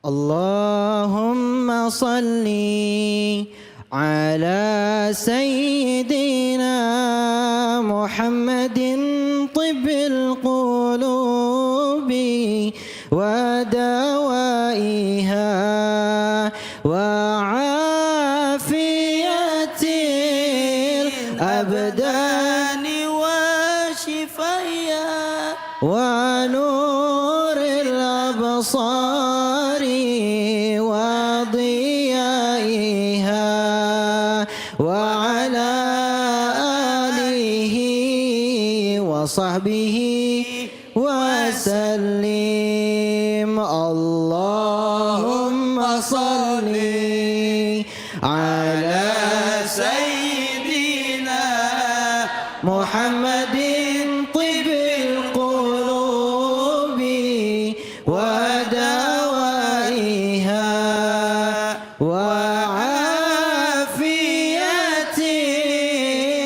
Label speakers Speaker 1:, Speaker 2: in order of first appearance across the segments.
Speaker 1: اللهم صل على سيدنا محمد طب القلوب ودوائها وعافية الأبدان وشفائها ونور الأبصار وضيائها وعلى آله وصحبه وسلم. اللهم صل على سيدنا محمد طب القلوب ودوائها وعافية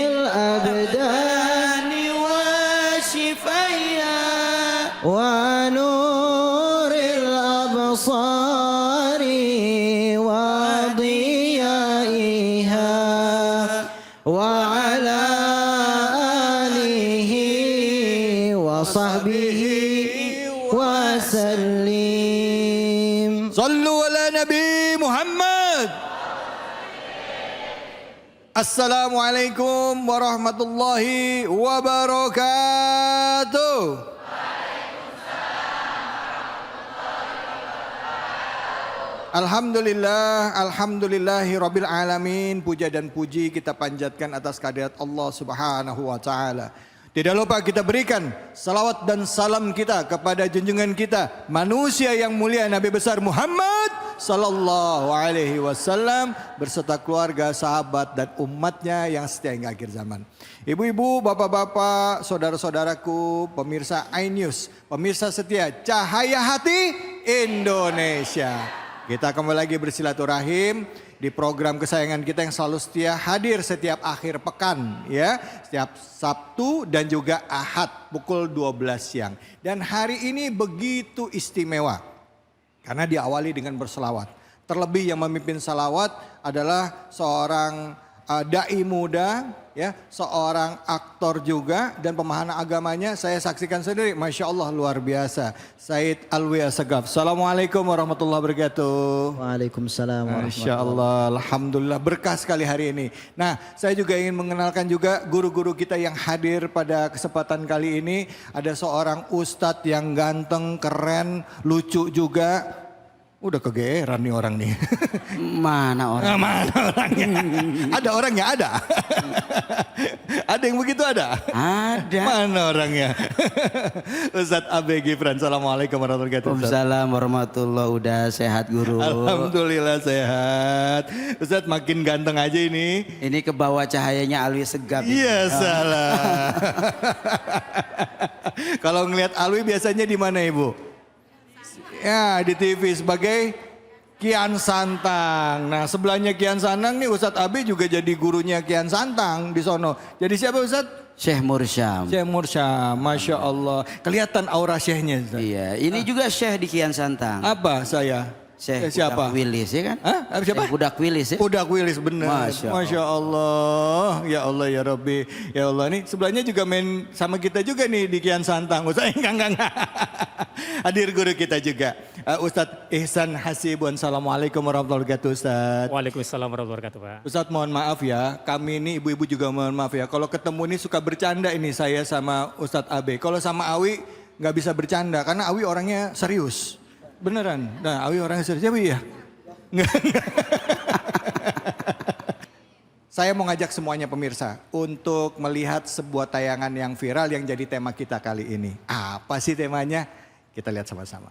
Speaker 1: الأبدان وشفائها ونور الأبصار وضيائها وعلى آله وصحبه وسلم.
Speaker 2: صلوا على نبي محمد. Assalamualaikum warahmatullahi wabarakatuh. Alhamdulillah, alhamdulillahi rabbil alamin. Puja dan puji kita panjatkan atas kehadirat Allah Subhanahu wa taala. Tidak lupa kita berikan salawat dan salam kita kepada junjungan kita, manusia yang mulia Nabi besar Muhammad sallallahu alaihi wasallam berserta keluarga, sahabat dan umatnya yang setia hingga akhir zaman. Ibu-ibu, bapak-bapak, saudara-saudaraku, pemirsa iNews, pemirsa setia Cahaya Hati Indonesia. Kita kembali lagi bersilaturahim di program kesayangan kita yang selalu setia hadir setiap akhir pekan ya, setiap Sabtu dan juga Ahad pukul 12 siang. Dan hari ini begitu istimewa karena diawali dengan berselawat. Terlebih yang memimpin salawat adalah seorang dai muda ya, seorang aktor juga dan pemahaman agamanya saya saksikan sendiri, Masya Allah luar biasa. Said Alwi Assegaf. Assalamualaikum warahmatullahi wabarakatuh.
Speaker 1: Waalaikumsalam warahmatullahi
Speaker 2: Masya Allah, alhamdulillah berkah sekali hari ini. Nah, saya juga ingin mengenalkan juga guru-guru kita yang hadir pada kesempatan kali ini. Ada seorang ustadz yang ganteng, keren, lucu juga. Udah kegeeran nih orang nih.
Speaker 1: Mana orang?
Speaker 2: Mana orangnya? Ada orangnya, ada. Ada yang begitu ada?
Speaker 1: Ada.
Speaker 2: Mana orangnya? Ustadz Abe Gifran. Assalamualaikum warahmatullahi wabarakatuh.
Speaker 1: Waalaikumsalam warahmatullahi. Udah sehat guru?
Speaker 2: Alhamdulillah sehat. Ustadz makin ganteng aja ini.
Speaker 1: Ini ke bawah cahayanya Alwi Segaf.
Speaker 2: Iya salah. Kalau ngelihat Alwi biasanya di mana Ibu? Ya di TV sebagai Kian Santang. Nah sebelahnya Kian Santang nih Ustadz Abi juga jadi gurunya Kian Santang di sono. Jadi siapa Ustadz?
Speaker 1: Syekh Mursyam.
Speaker 2: Syekh Mursyam, Masya Allah. Kelihatan aura syekhnya Ustadz.
Speaker 1: Iya, ini juga Syekh di Kian Santang.
Speaker 2: Apa saya?
Speaker 1: Syekh
Speaker 2: siapa?
Speaker 1: Budak Wilis ya kan?
Speaker 2: Hah? Siapa?
Speaker 1: Syekh Budak Wilis ya?
Speaker 2: Budak Wilis benar.
Speaker 1: Masya
Speaker 2: Allah. Ya Allah ya Rabbi. Ya Allah nih sebelahnya juga main sama kita juga nih di Kian Santang. Ustaz enggak. Hadir guru kita juga. Ustadz Ihsan Hasibun. Assalamualaikum warahmatullahi wabarakatuh Ustadz.
Speaker 3: Waalaikumsalam warahmatullahi wabarakatuh Pak.
Speaker 2: Ustadz mohon maaf ya. Kami ini ibu-ibu juga mohon maaf ya. Kalau ketemu ini suka bercanda ini saya sama Ustadz Abe. Kalau sama Awi nggak bisa bercanda karena Awi orangnya serius. Beneran. Nah Awi orangnya serius. Siapa ya? Saya mau ngajak semuanya pemirsa untuk melihat sebuah tayangan yang viral yang jadi tema kita kali ini. Apa sih temanya? Kita lihat sama-sama.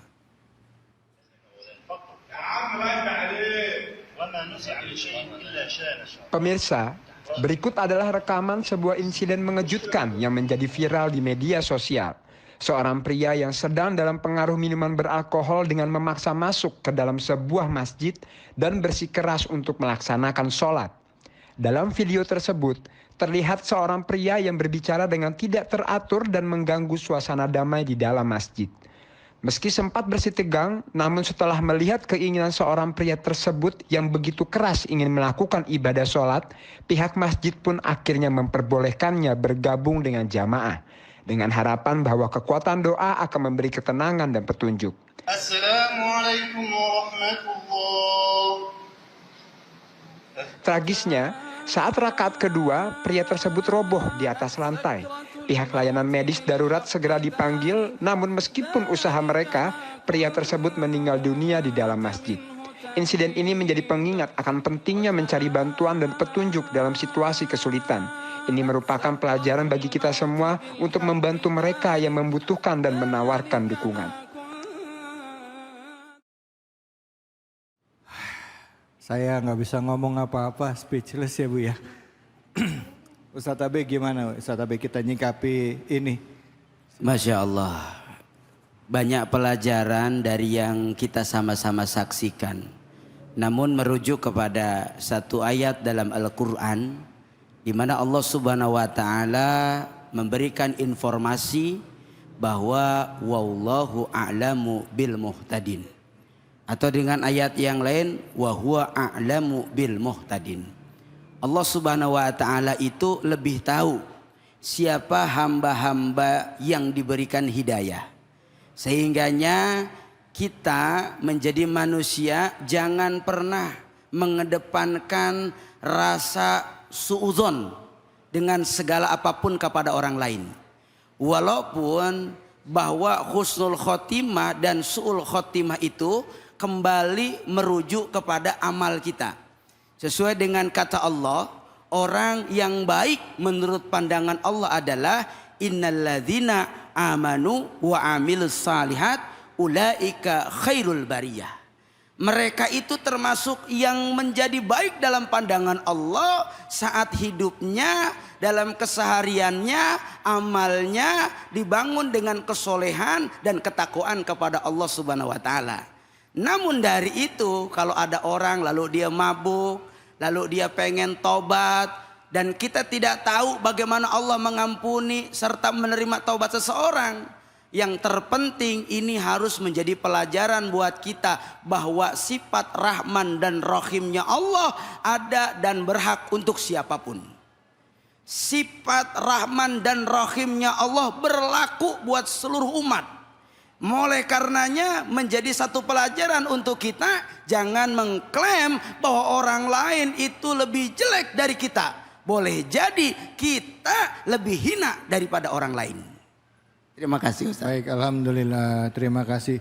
Speaker 4: Pemirsa, berikut adalah rekaman sebuah insiden mengejutkan yang menjadi viral di media sosial. Seorang pria yang sedang dalam pengaruh minuman beralkohol dengan memaksa masuk ke dalam sebuah masjid dan bersikeras untuk melaksanakan sholat. Dalam video tersebut, terlihat seorang pria yang berbicara dengan tidak teratur dan mengganggu suasana damai di dalam masjid. Meski sempat bersih tegang, namun setelah melihat keinginan seorang pria tersebut yang begitu keras ingin melakukan ibadah sholat, pihak masjid pun akhirnya memperbolehkannya bergabung dengan jamaah, dengan harapan bahwa kekuatan doa akan memberi ketenangan dan petunjuk.
Speaker 3: Assalamualaikum warahmatullahi.
Speaker 4: Tragisnya, saat rakaat kedua, pria tersebut roboh di atas lantai. Pihak layanan medis darurat segera dipanggil, namun meskipun usaha mereka, pria tersebut meninggal dunia di dalam masjid. Insiden ini menjadi pengingat akan pentingnya mencari bantuan dan petunjuk dalam situasi kesulitan. Ini merupakan pelajaran bagi kita semua untuk membantu mereka yang membutuhkan dan menawarkan dukungan.
Speaker 2: Saya nggak bisa ngomong apa-apa, speechless ya Bu ya. Ustadz Abe gimana Ustadz Abe kita nyikapi ini?
Speaker 1: Masya Allah. Banyak pelajaran dari yang kita sama-sama saksikan. Namun merujuk kepada satu ayat dalam Al-Quran, di mana Allah Subhanahu wa Ta'ala memberikan informasi bahwa wallahu a'lamu bil muhtadin. Atau dengan ayat yang lain, wa huwa a'lamu bil muhtadin. Allah Subhanahu wa Ta'ala itu lebih tahu siapa hamba-hamba yang diberikan hidayah. Sehingganya kita menjadi manusia jangan pernah mengedepankan rasa suudzon dengan segala apapun kepada orang lain. Walaupun bahwa husnul khotimah dan su'ul khotimah itu kembali merujuk kepada amal kita. Sesuai dengan kata Allah, orang yang baik menurut pandangan Allah adalah innalladzina amanu wa amilus salihat ulaika khairul bariyah. Mereka itu termasuk yang menjadi baik dalam pandangan Allah saat hidupnya, dalam kesehariannya, amalnya dibangun dengan kesolehan dan ketakwaan kepada Allah Subhanahu wa Ta'ala. Namun dari itu kalau ada orang lalu dia mabuk, lalu dia pengen tobat, dan kita tidak tahu bagaimana Allah mengampuni serta menerima taubat seseorang. Yang terpenting ini harus menjadi pelajaran buat kita bahwa sifat Rahman dan Rahimnya Allah ada dan berhak untuk siapapun. Sifat Rahman dan Rahimnya Allah berlaku buat seluruh umat. Mulai karenanya menjadi satu pelajaran untuk kita, jangan mengklaim bahwa orang lain itu lebih jelek dari kita. Boleh jadi kita lebih hina daripada orang lain. Terima kasih Ustaz.
Speaker 2: Baik, alhamdulillah, terima kasih.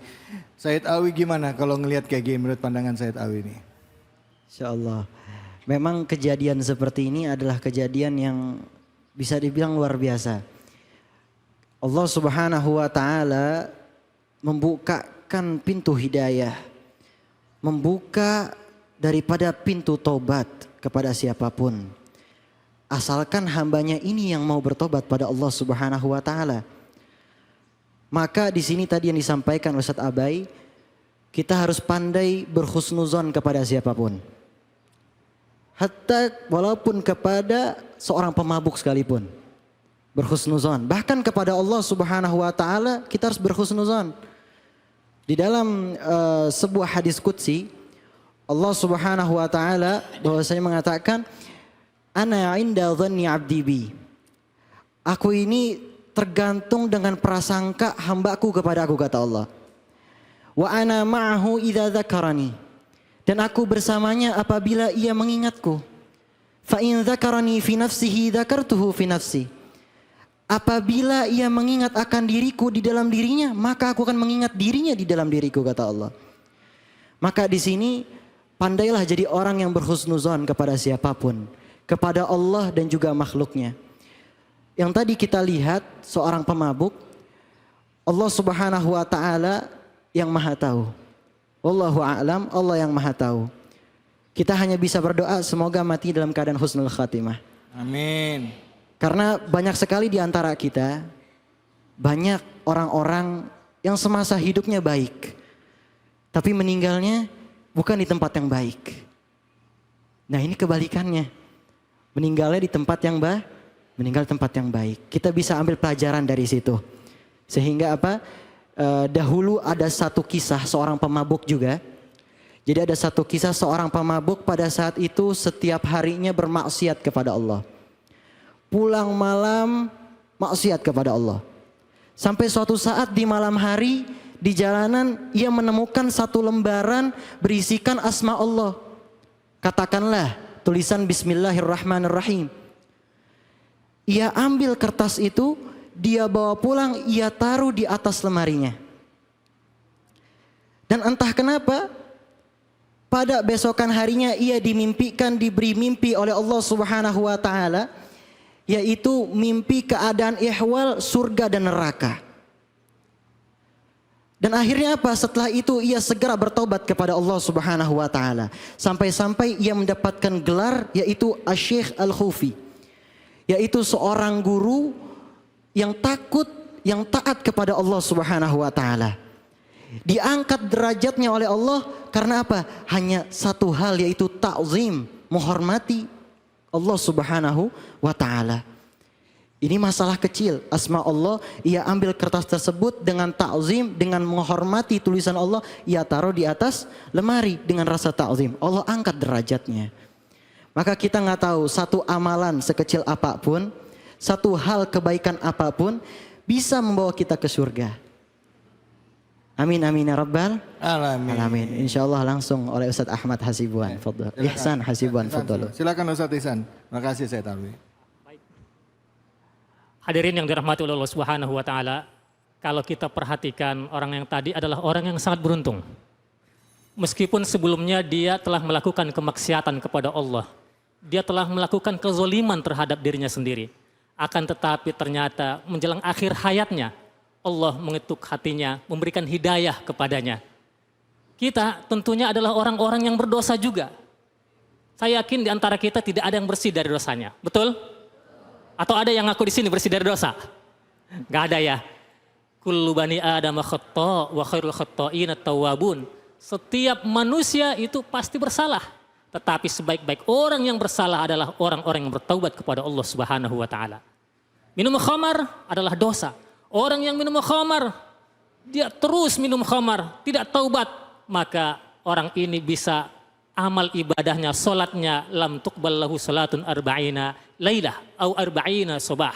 Speaker 2: Said Awi gimana kalau ngelihat kayak gini menurut pandangan Said Awi ini?
Speaker 5: Insyaallah. Memang kejadian seperti ini adalah kejadian yang bisa dibilang luar biasa. Allah Subhanahu wa Ta'ala membukakan pintu hidayah, membuka daripada pintu tobat kepada siapapun, asalkan hambanya ini yang mau bertobat pada Allah Subhanahu wa Ta'ala. Maka di sini tadi yang disampaikan Ustadz Abai, kita harus pandai berhusnuzon kepada siapapun, hatta walaupun kepada seorang pemabuk sekalipun, berhusnuzon. Bahkan kepada Allah Subhanahu wa Ta'ala kita harus berhusnuzon. Di dalam sebuah hadis qudsi, Allah Subhanahu wa Ta'ala bahwasanya mengatakan, ana inda dhanni abdi bi. Aku ini tergantung dengan prasangka hambaku kepada aku, kata Allah. Wa ana ma'ahu idza dzakarani. Dan aku bersamanya apabila ia mengingatku. Fa in dzakarani fi nafsihi dzakartuhu fi nafsi. Apabila ia mengingat akan diriku di dalam dirinya, maka aku akan mengingat dirinya di dalam diriku, kata Allah. Maka di sini pandailah jadi orang yang berhusnuzon kepada siapapun, kepada Allah dan juga makhluknya. Yang tadi kita lihat seorang pemabuk, Allah Subhanahu wa Ta'ala yang maha tahu. Wallahu a'lam, Allah yang maha tahu. Kita hanya bisa berdoa semoga mati dalam keadaan husnul khatimah.
Speaker 2: Amin.
Speaker 5: Karena banyak sekali di antara kita, banyak orang-orang yang semasa hidupnya baik, tapi meninggalnya bukan di tempat yang baik. Nah ini kebalikannya, meninggalnya di tempat yang meninggal tempat yang baik. Kita bisa ambil pelajaran dari situ. Sehingga apa? dahulu ada satu kisah seorang pemabuk juga. Jadi ada satu kisah seorang pemabuk pada saat itu setiap harinya bermaksiat kepada Allah. Pulang malam maksiat kepada Allah. Sampai suatu saat di malam hari di jalanan ia menemukan satu lembaran berisikan asma Allah. Katakanlah tulisan Bismillahirrahmanirrahim. Ia ambil kertas itu, dia bawa pulang, ia taruh di atas lemarinya. Dan entah kenapa pada besokan harinya ia dimimpikan, diberi mimpi oleh Allah Subhanahu wa taala, yaitu mimpi keadaan ihwal surga dan neraka. Dan akhirnya apa? Setelah itu ia segera bertobat kepada Allah Subhanahu wa taala. Sampai-sampai ia mendapatkan gelar yaitu Asy-Syaikh Al-Khufi. Yaitu seorang guru yang takut, yang taat kepada Allah Subhanahu wa taala. Diangkat derajatnya oleh Allah karena apa? Hanya satu hal yaitu ta'zim, menghormati Allah Subhanahu wa taala. Ini masalah kecil, asma Allah, ia ambil kertas tersebut dengan ta'zim, dengan menghormati tulisan Allah, ia taruh di atas lemari dengan rasa ta'zim. Allah angkat derajatnya. Maka kita nggak tahu satu amalan sekecil apapun, satu hal kebaikan apapun bisa membawa kita ke surga. Amin amin ya rabbal alamin. Insyaallah langsung oleh Ustaz Ahmad Hasibuan. Fadhal. Ihsan Hasibuan, fadhal.
Speaker 2: Silakan Ustaz Ihsan. Makasih saya Talwi.
Speaker 6: Hadirin yang dirahmati oleh Allah Subhanahu wa taala, kalau kita perhatikan orang yang tadi adalah orang yang sangat beruntung. Meskipun sebelumnya dia telah melakukan kemaksiatan kepada Allah, dia telah melakukan kezoliman terhadap dirinya sendiri. Akan tetapi ternyata menjelang akhir hayatnya Allah mengetuk hatinya, memberikan hidayah kepadanya. Kita tentunya adalah orang-orang yang berdosa juga. Saya yakin di antara kita tidak ada yang bersih dari dosanya, betul? Atau ada yang ngaku di sini bersih dari dosa? Gak ada ya. Kullu bani Adam khata' wa khairul khata'in at-tawwabun. Setiap manusia itu pasti bersalah. Tetapi sebaik-baik orang yang bersalah adalah orang-orang yang bertaubat kepada Allah Subhanahu wa taala. Minum khamar adalah dosa. Orang yang minum khamar, dia terus minum khamar, tidak taubat, maka orang ini bisa amal ibadahnya, solatnya, lam tuqbal lahu salatun arba'ina lailah au arba'ina sobah.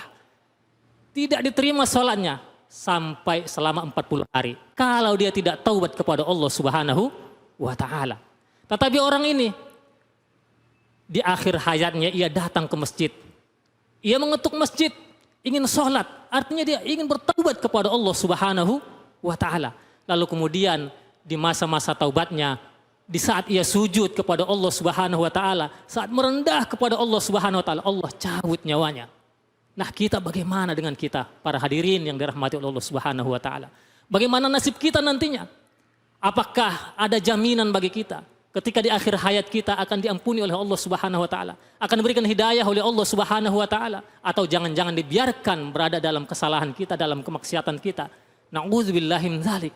Speaker 6: Tidak diterima solatnya sampai selama 40 hari. Kalau dia tidak taubat kepada Allah Subhanahu wa ta'ala. Tetapi orang ini, di akhir hayatnya ia datang ke masjid. Ia mengetuk masjid, ingin sholat, artinya dia ingin bertaubat kepada Allah Subhanahu wa ta'ala. Lalu kemudian di masa-masa taubatnya, di saat ia sujud kepada Allah Subhanahu wa ta'ala, saat merendah kepada Allah Subhanahu wa ta'ala, Allah cabut nyawanya. Nah, kita bagaimana dengan kita, para hadirin yang dirahmati oleh Allah Subhanahu wa ta'ala? Bagaimana nasib kita nantinya? Apakah ada jaminan bagi kita ketika di akhir hayat kita akan diampuni oleh Allah Subhanahu wa taala, akan diberikan hidayah oleh Allah Subhanahu wa taala, atau jangan-jangan dibiarkan berada dalam kesalahan kita, dalam kemaksiatan kita. Na'udzubillahi min dzalik.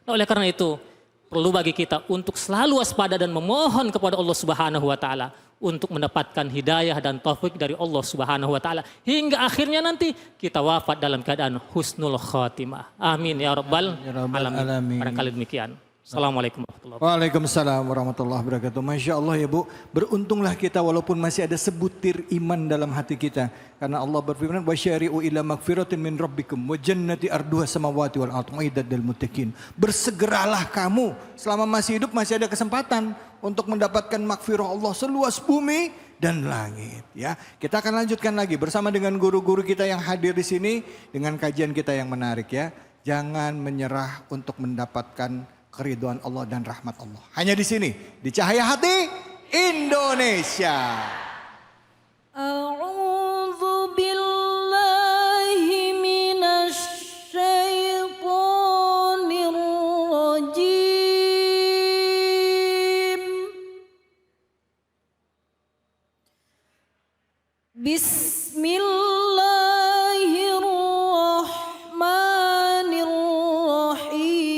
Speaker 6: Nah, oleh karena itu perlu bagi kita untuk selalu waspada dan memohon kepada Allah Subhanahu wa taala untuk mendapatkan hidayah dan taufik dari Allah Subhanahu wa taala hingga akhirnya nanti kita wafat dalam keadaan husnul khatimah. Amin ya rabbal alamin. Barangkali demikian. Assalamualaikum warahmatullahi wabarakatuh.
Speaker 2: Waalaikumsalam warahmatullahi wabarakatuh. Masya Allah ya Bu, beruntunglah kita walaupun masih ada sebutir iman dalam hati kita. Karena Allah berfirman, wasyari'u ila magfiratin min rabbikum wa jannati arduha samawati wal ardu uiddat lil muttaqin. Bersegeralah kamu selama masih hidup, masih ada kesempatan untuk mendapatkan magfirah Allah seluas bumi dan langit. Ya, kita akan lanjutkan lagi bersama dengan guru-guru kita yang hadir di sini dengan kajian kita yang menarik ya. Jangan menyerah untuk mendapatkan keridhaan Allah dan rahmat Allah. Hanya di sini, di Cahaya Hati Indonesia.
Speaker 7: A'udzu billahi minasy syaithanir rajim. Bismillahirrahmanirrahim.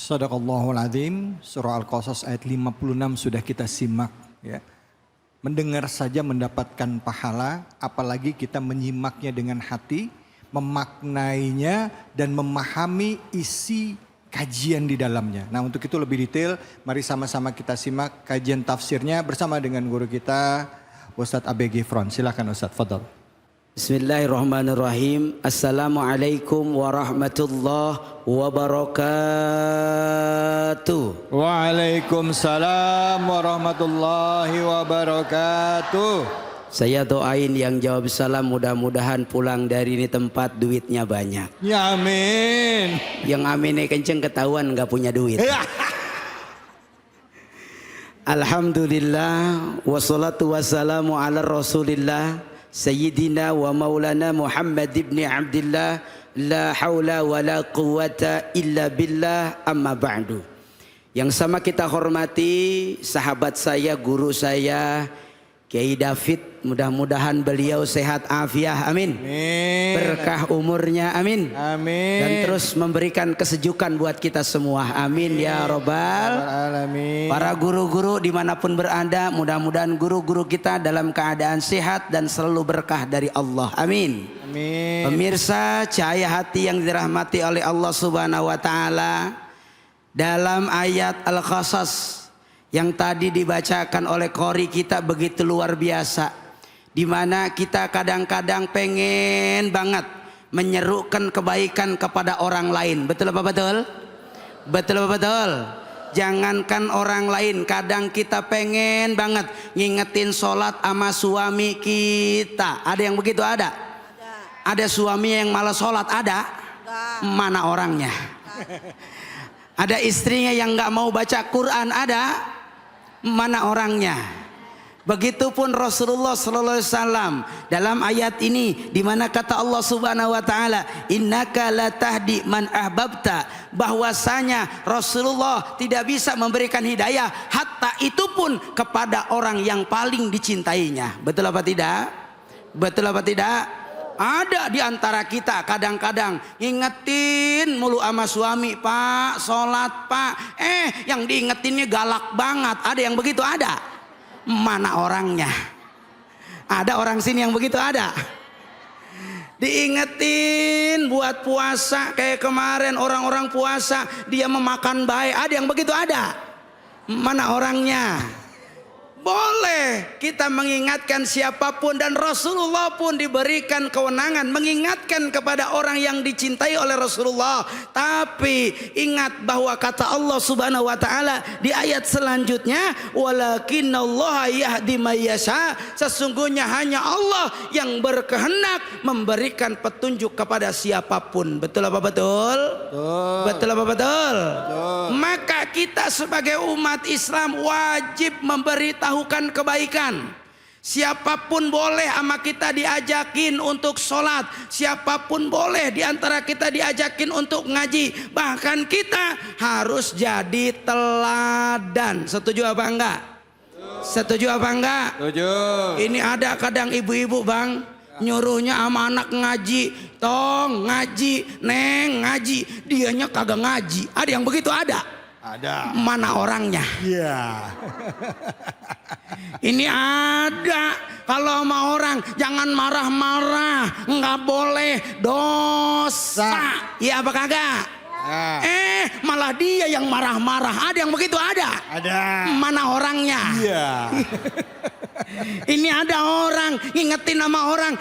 Speaker 2: Sadaqallahul azim. Surah Al-Qasas ayat 56 sudah kita simak ya. Mendengar saja mendapatkan pahala, apalagi kita menyimaknya dengan hati, memaknainya dan memahami isi kajian di dalamnya. Nah, untuk itu lebih detail, mari sama-sama kita simak kajian tafsirnya bersama dengan guru kita Ustadz ABG Front. Silakan Ustadz, fadhal.
Speaker 1: Bismillahirrahmanirrahim. Assalamualaikum warahmatullahi wabarakatuh.
Speaker 2: Waalaikumsalam warahmatullahi wabarakatuh.
Speaker 1: Saya doain yang jawab salam mudah-mudahan pulang dari ini tempat duitnya banyak.
Speaker 2: Ya amin.
Speaker 1: Yang aminnya kenceng ketahuan nggak punya duit. Alhamdulillah wassalatu wassalamu ala rasulillah Sayyidina wa maulana Muhammad ibn Abdullah. La hawla wa la quwata illa billah, amma ba'du. Yang sama kita hormati sahabat saya, guru saya Kiai David, mudah-mudahan beliau sehat afiah, amin. Berkah umurnya, amin.
Speaker 2: Amin.
Speaker 1: Dan terus memberikan kesejukan buat kita semua, amin ya robbal
Speaker 2: alamin.
Speaker 1: Para guru-guru dimanapun berada, mudah-mudahan guru-guru kita dalam keadaan sehat dan selalu berkah dari Allah, amin.
Speaker 2: Amin.
Speaker 1: Pemirsa cahaya hati yang dirahmati oleh Allah Subhanahu wa taala, dalam ayat Al-Qasas yang tadi dibacakan oleh qori kita begitu luar biasa, di mana kita kadang-kadang pengen banget menyerukan kebaikan kepada orang lain. Betul apa betul? Betul apa betul? Jangankan orang lain, kadang kita pengen banget ngingetin sholat sama suami kita. Ada yang begitu ada? Ada suami yang malas sholat, ada? Mana orangnya? Ada istrinya yang nggak mau baca Quran, ada? Mana orangnya? Begitupun Rasulullah sallallahu alaihi wasallam dalam ayat ini, di mana kata Allah Subhanahu wa taala, innaka latahdi man ahbabta, bahwasanya Rasulullah tidak bisa memberikan hidayah hatta itu pun kepada orang yang paling dicintainya. Betul apa tidak? Betul apa tidak? Ada di antara kita kadang-kadang ngingetin mulu sama suami, Pak, sholat Pak. Yang diingetinnya galak banget. Ada yang begitu ada? Mana orangnya? Ada orang sini yang begitu ada? Diingetin buat puasa kayak kemarin orang-orang puasa dia memakan baik. Ada yang begitu ada? Mana orangnya? Boleh kita mengingatkan siapapun, dan Rasulullah pun diberikan kewenangan mengingatkan kepada orang yang dicintai oleh Rasulullah. Tapi ingat bahwa kata Allah Subhanahu wa taala di ayat selanjutnya, walakinallaha yahdi may yasha, sesungguhnya hanya Allah yang berkehendak memberikan petunjuk kepada siapapun. Betul apa betul? Betul. Betul apa betul? Betul. Maka kita sebagai umat Islam wajib memberitahukan kebaikan. Siapapun boleh sama kita diajakin untuk sholat, siapapun boleh diantara kita diajakin untuk ngaji. Bahkan kita harus jadi teladan. Setuju apa enggak? Setuju apa enggak?
Speaker 2: Setuju. Ini
Speaker 1: ada kadang ibu-ibu bang, nyuruhnya sama anak ngaji, tong ngaji, neng ngaji, dianya kagak ngaji. Ada yang begitu ada?
Speaker 2: Ada.
Speaker 1: Mana orangnya?
Speaker 2: Iya.
Speaker 1: Ini ada. Kalau sama orang jangan marah-marah, nggak boleh, dosa. Iya apa kagak? Malah dia yang marah-marah. Ada yang begitu ada?
Speaker 2: Ada.
Speaker 1: Mana orangnya?
Speaker 2: Iya.
Speaker 1: Ini ada orang ngingetin sama orang,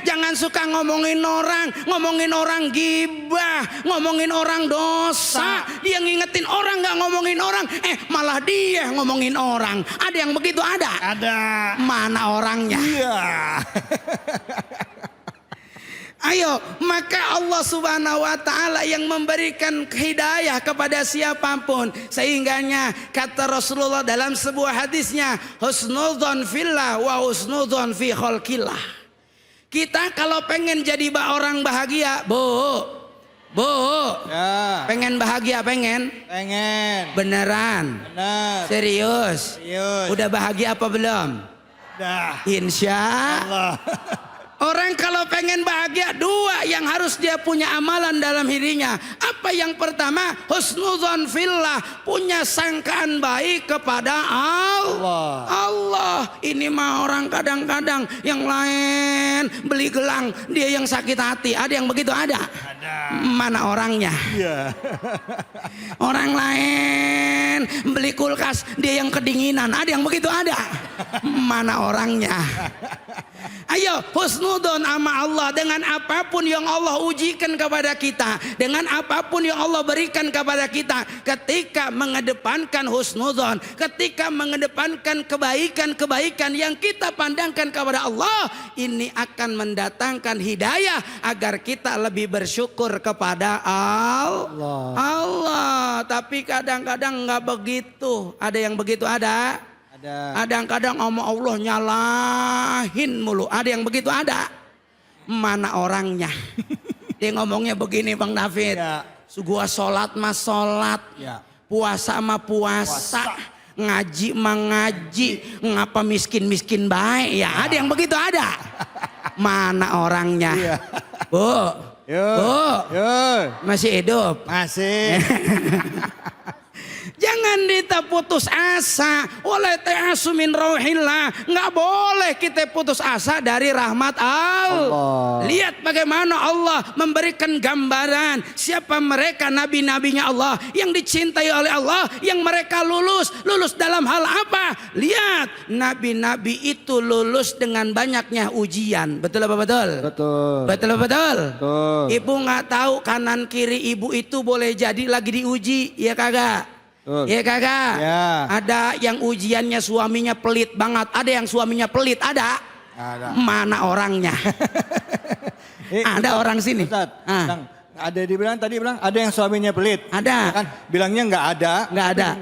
Speaker 1: jangan suka ngomongin orang gibah, ngomongin orang dosa. Dia ngingetin orang nggak ngomongin orang, malah dia ngomongin orang. Ada yang begitu ada?
Speaker 2: Ada.
Speaker 1: Mana orangnya?
Speaker 2: Iya.
Speaker 1: Ayo, maka Allah Subhanahu wa taala yang memberikan hidayah kepada siapapun. Sehingganya kata Rasulullah dalam sebuah hadisnya, husnudzon fillah wa husnudzon fi khalqillah. Kita kalau pengen jadi orang bahagia, Bu. Ya. Pengen bahagia, pengen?
Speaker 2: Pengen.
Speaker 1: Beneran?
Speaker 2: Bener.
Speaker 1: Serius?
Speaker 2: Serius.
Speaker 1: Udah bahagia apa belum?
Speaker 2: Udah.
Speaker 1: Insya
Speaker 2: Allah.
Speaker 1: Orang kalau pengen bahagia, dua yang harus dia punya amalan dalam dirinya. Apa yang pertama? Husnudzon fillah, punya sangkaan baik kepada Allah. Ini mah orang kadang-kadang yang lain beli gelang, dia yang sakit hati. Ada yang begitu? Ada. Mana orangnya?
Speaker 2: Iya.
Speaker 1: Orang lain beli kulkas, dia yang kedinginan. Ada yang begitu? Ada. Mana orangnya? Ayo husnudon sama Allah dengan apapun yang Allah ujikan kepada kita, dengan apapun yang Allah berikan kepada kita. Ketika mengedepankan husnudon, ketika mengedepankan kebaikan-kebaikan yang kita pandangkan kepada Allah, ini akan mendatangkan hidayah agar kita lebih bersyukur kepada Allah. Tapi kadang-kadang nggak begitu. Ada yang begitu? Ada. Kadang-kadang sama Allah nyalahin mulu. Ada yang begitu? Ada. Mana orangnya? Dia ngomongnya begini Bang David.
Speaker 2: Ya.
Speaker 1: Gua sholat mah sholat,
Speaker 2: Ya.
Speaker 1: puasa mah puasa, ngaji mah ngaji, ngapa miskin-miskin baik ya? Ada yang begitu? Ada. Mana orangnya?
Speaker 2: Iya.
Speaker 1: Bu, Bu, masih hidup?
Speaker 2: Masih.
Speaker 1: Jangan kita putus asa. Oleh ta'asu min rauhillah. Nggak boleh kita putus asa dari rahmat Allah. Lihat bagaimana Allah memberikan gambaran siapa mereka nabi-nabinya Allah yang dicintai oleh Allah, yang mereka lulus dalam hal apa? Lihat, nabi-nabi itu lulus dengan banyaknya ujian. Betul apa betul? Betul. Ibu nggak tahu kanan kiri ibu itu boleh jadi lagi diuji, ya kagak? Iya kagak?
Speaker 2: Ya.
Speaker 1: Ada yang ujiannya suaminya pelit banget. Ada yang suaminya pelit. Ada. Mana orangnya? Ada orang sini.
Speaker 2: Ustaz, ada dibilang tadi bilang ada yang suaminya pelit.
Speaker 1: Ada.
Speaker 2: Kan bilangnya nggak ada.
Speaker 1: Nggak ada.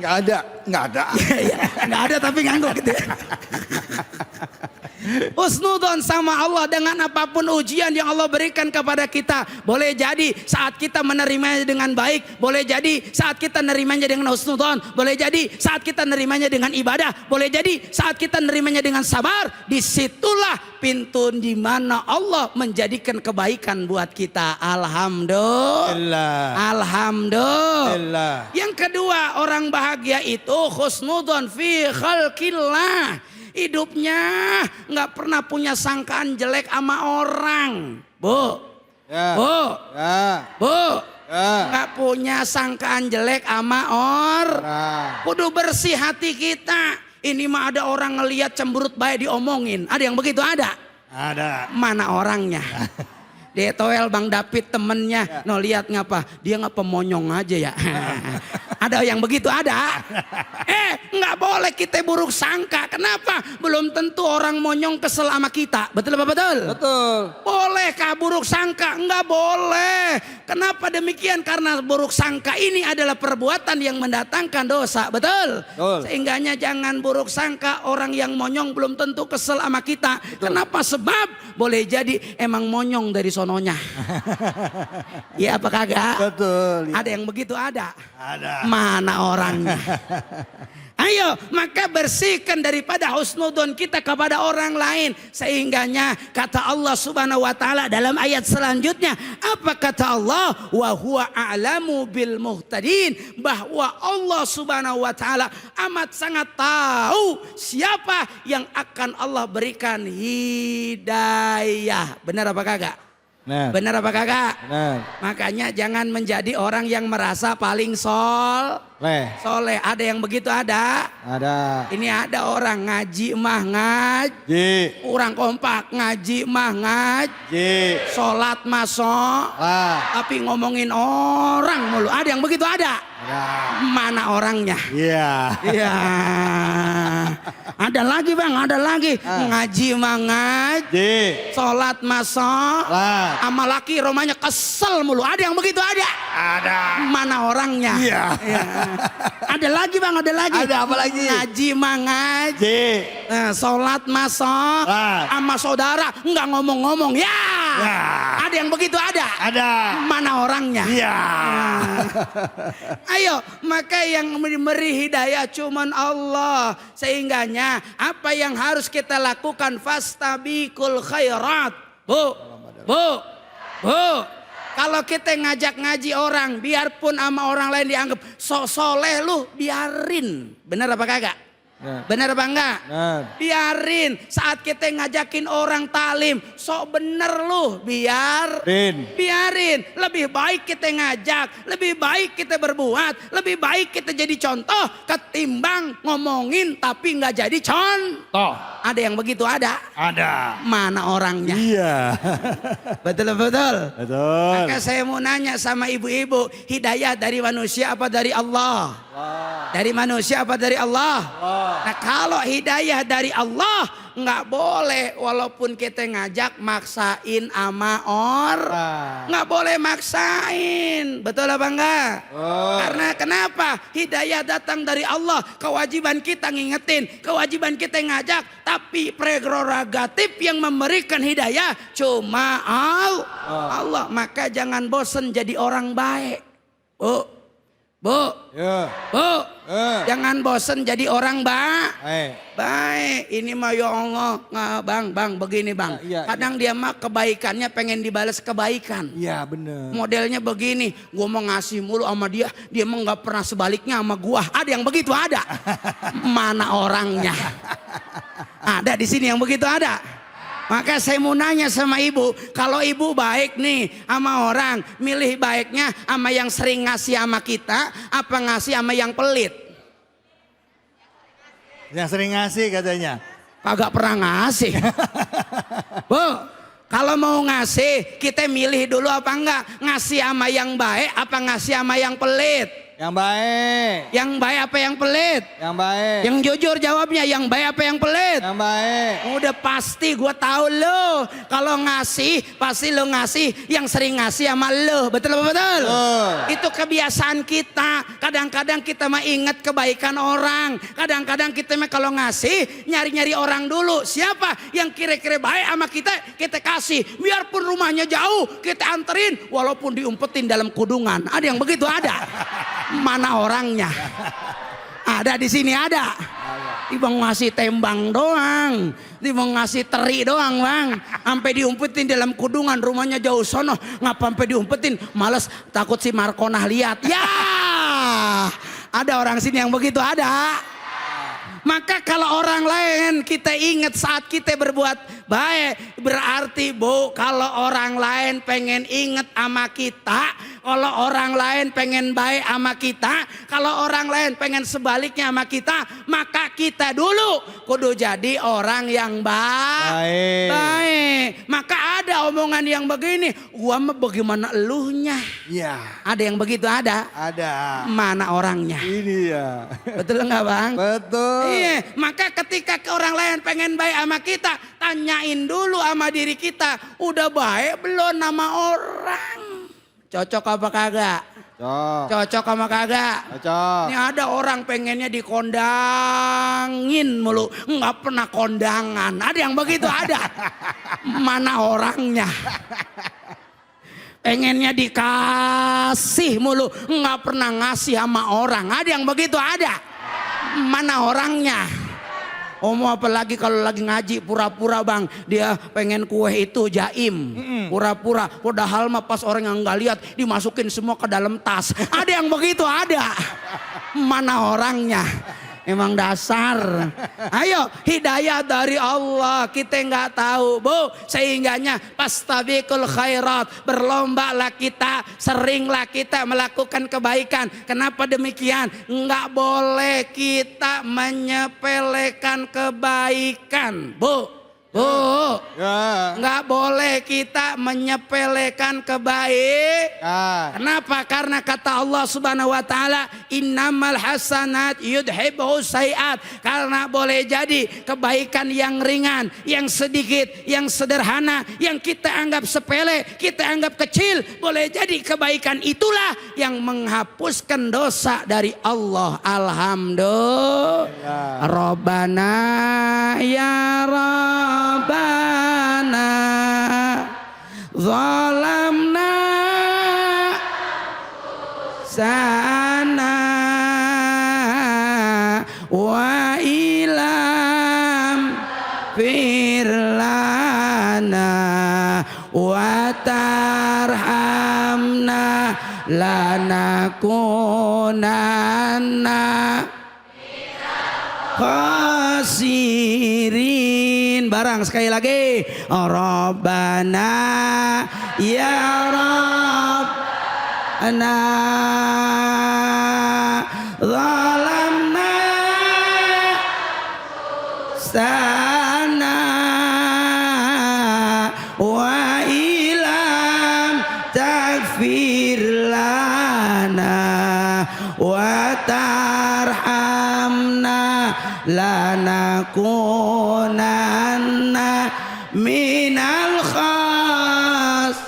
Speaker 1: Nggak ada tapi ngangguk gitu. Husnudon sama Allah dengan apapun ujian yang Allah berikan kepada kita. Boleh jadi saat kita menerimanya dengan baik, boleh jadi saat kita menerimanya dengan husnudon, boleh jadi saat kita menerimanya dengan ibadah, boleh jadi saat kita menerimanya dengan sabar. Disitulah pintu di mana Allah menjadikan kebaikan buat kita. Alhamdulillah. Yang kedua, orang bahagia itu husnudon fi khalqillah. Hidupnya nggak pernah punya sangkaan jelek sama orang, Bu.
Speaker 2: Ya.
Speaker 1: Nggak punya sangkaan jelek sama orang. Kudu bersih hati kita. Ini mah ada orang ngelihat cemberut baik diomongin. Ada yang begitu? Ada. Mana orangnya? Dia toel Bang David temennya. No lihat ngapa? Dia nggak pemonyong aja ya. Ada yang begitu? Ada. Nggak boleh kita buruk sangka. Kenapa? Belum tentu orang monyong kesel sama kita. Betul apa betul?
Speaker 2: Betul.
Speaker 1: Bolehkah buruk sangka? Nggak boleh. Kenapa demikian? Karena buruk sangka ini adalah perbuatan yang mendatangkan dosa. Betul? Sehingganya jangan buruk sangka. Orang yang monyong belum tentu kesel sama kita. Kenapa? Sebab boleh jadi emang monyong dari sononya. Ya apa kagak?
Speaker 2: Betul.
Speaker 1: Ada yang begitu? Ada. Mana orangnya? Ayo, maka bersihkan daripada husnudon kita kepada orang lain. Sehingganya kata Allah subhanahu wa ta'ala dalam ayat selanjutnya. Apa kata Allah? Wa huwa a'lamu bil muhtadin. Bahwa Allah subhanahu wa ta'ala amat sangat tahu siapa yang akan Allah berikan hidayah. Benar apa kagak? Benar apa kagak? Makanya jangan menjadi orang yang merasa paling soleh. Ada yang begitu? Ada. Ini ada orang ngaji mah ngaji. Kurang kompak, ngaji mah ngaji. Sholat mah sholat. Tapi ngomongin orang mulu. Ada yang begitu? Ada. Mana orangnya? Iya. Ada lagi Bang, ada lagi. Ngaji mah ngaji. Sholat mah sholat. Sama laki romanya kesel mulu. Ada yang begitu? Ada. Mana orangnya? Iya. Ada lagi Bang, ada lagi. Ada apa lagi? Ngaji mah ngaji. Sholat mah sholat. Sama saudara nggak ngomong-ngomong. Ya. Ada yang begitu? Ada. Mana orangnya? Iya. Ayo, maka yang memberi hidayah cuman Allah. Sehingganya apa yang harus kita lakukan? Fastabiqul khairat. Bu. Kalau kita ngajak ngaji orang, biarpun sama orang lain dianggap sok soleh lu, biarin. Bener apa kagak? Bener apa enggak? Biarin. Saat kita ngajakin orang talim, sok bener lu, biarin. Lebih baik kita ngajak, lebih baik kita berbuat, lebih baik kita jadi contoh ketimbang ngomongin tapi nggak jadi contoh. Ada yang begitu ada?
Speaker 2: Ada.
Speaker 1: Mana orangnya?
Speaker 2: Iya.
Speaker 1: Betul. Maka saya mau nanya sama ibu-ibu, hidayah dari manusia apa dari Allah? Dari manusia apa dari Allah? Nah kalau hidayah dari Allah, nggak boleh walaupun kita ngajak maksain ama nggak boleh maksain. Betul apa enggak? Karena kenapa? Hidayah datang dari Allah. Kewajiban kita ngingetin, kewajiban kita ngajak, tapi prerogatif yang memberikan hidayah cuma Allah. Maka jangan bosan jadi orang baik. Bu, jangan bosen jadi orang baik. Ini mah ya Allah, bang, begini bang. Kadang dia mah kebaikannya pengen dibalas kebaikan.
Speaker 2: Iya bener.
Speaker 1: Modelnya begini, gua mau ngasih mulu sama dia mah nggak pernah sebaliknya sama gua. Ada yang begitu ada? Mana orangnya? Ada di sini yang begitu ada. Maka saya mau nanya sama ibu, kalau ibu baik nih sama orang, milih baiknya sama yang sering ngasih sama kita, apa ngasih sama yang pelit?
Speaker 2: Yang sering ngasih katanya.
Speaker 1: Kagak pernah ngasih. Bu, kalau mau ngasih, kita milih dulu apa enggak? Ngasih sama yang baik, apa ngasih sama yang pelit?
Speaker 2: Yang baik.
Speaker 1: Yang baik apa yang pelit?
Speaker 2: Yang baik.
Speaker 1: Yang jujur jawabnya, yang baik apa yang pelit?
Speaker 2: Yang baik.
Speaker 1: Udah pasti gue tahu lo. Kalau ngasih, pasti lo ngasih yang sering ngasih sama lo. Betul apa betul? Itu kebiasaan kita. Kadang-kadang kita mah ingat kebaikan orang. Kadang-kadang kita mah kalau ngasih, nyari-nyari orang dulu. Siapa yang kira-kira baik sama kita kasih. Biarpun rumahnya jauh, kita anterin. Walaupun diumpetin dalam kudungan. Ada yang begitu ada. Mana orangnya? Ada di sini ada. Ibang ngasih tembang doang, ibang ngasih teri doang bang. Sampai diumpetin dalam kudungan, rumahnya jauh sono. Ngapa sampai diumpetin? Males, takut si Markonah lihat. Ya, ada orang sini yang begitu ada. Maka kalau orang lain kita ingat saat kita berbuat baik, berarti bu, kalau orang lain pengen ingat sama kita, kalau orang lain pengen baik sama kita, kalau orang lain pengen sebaliknya sama kita, maka kita dulu kudu jadi orang yang baik. Maka ada omongan yang begini, gua mah bagaimana eluhnya?
Speaker 2: Iya.
Speaker 1: Ada yang begitu ada?
Speaker 2: Ada.
Speaker 1: Mana orangnya?
Speaker 2: Ini ya.
Speaker 1: Betul nggak bang?
Speaker 2: Betul.
Speaker 1: Iya, maka ketika orang lain pengen baik sama kita, tanyain dulu sama diri kita, udah baik belum sama orang? Cocok apa kagak? Cocok sama kagak?
Speaker 2: Cocok.
Speaker 1: Ini ada orang pengennya dikondangin mulu, nggak pernah kondangan. Ada yang begitu ada? Mana orangnya? Pengennya dikasih mulu, nggak pernah ngasih sama orang. Ada yang begitu ada? Mana orangnya? Mau apalagi kalau lagi ngaji pura-pura bang, dia pengen kue itu jaim, pura-pura. Padahal mah pas orang yang nggak lihat dimasukin semua ke dalam tas. Ada yang begitu ada? Mana orangnya? Emang dasar. Ayo, hidayah dari Allah kita nggak tahu bu. Sehingganya pastabiqul khairat, berlombalah kita, seringlah kita melakukan kebaikan. Kenapa demikian? Nggak boleh kita menyepelekan kebaikan bu. Nggak boleh kita menyepelekan kebaikan. Kenapa? Karena kata Allah Subhanahu wa taala, innamal hasanat yudhibu sayiat. Karena boleh jadi kebaikan yang ringan, yang sedikit, yang sederhana, yang kita anggap sepele, kita anggap kecil, boleh jadi kebaikan itulah yang menghapuskan dosa dari Allah. Alhamdulillah. Rabbana ya Rabbana zalamna sana wa ilam firlana wa tarhamna lanakunanna khasirin. Barang sekali lagi, Rabbana ya Rabbana zalamna sana wa ilam takfir lana wa tarhamna lanakunanna minal khas.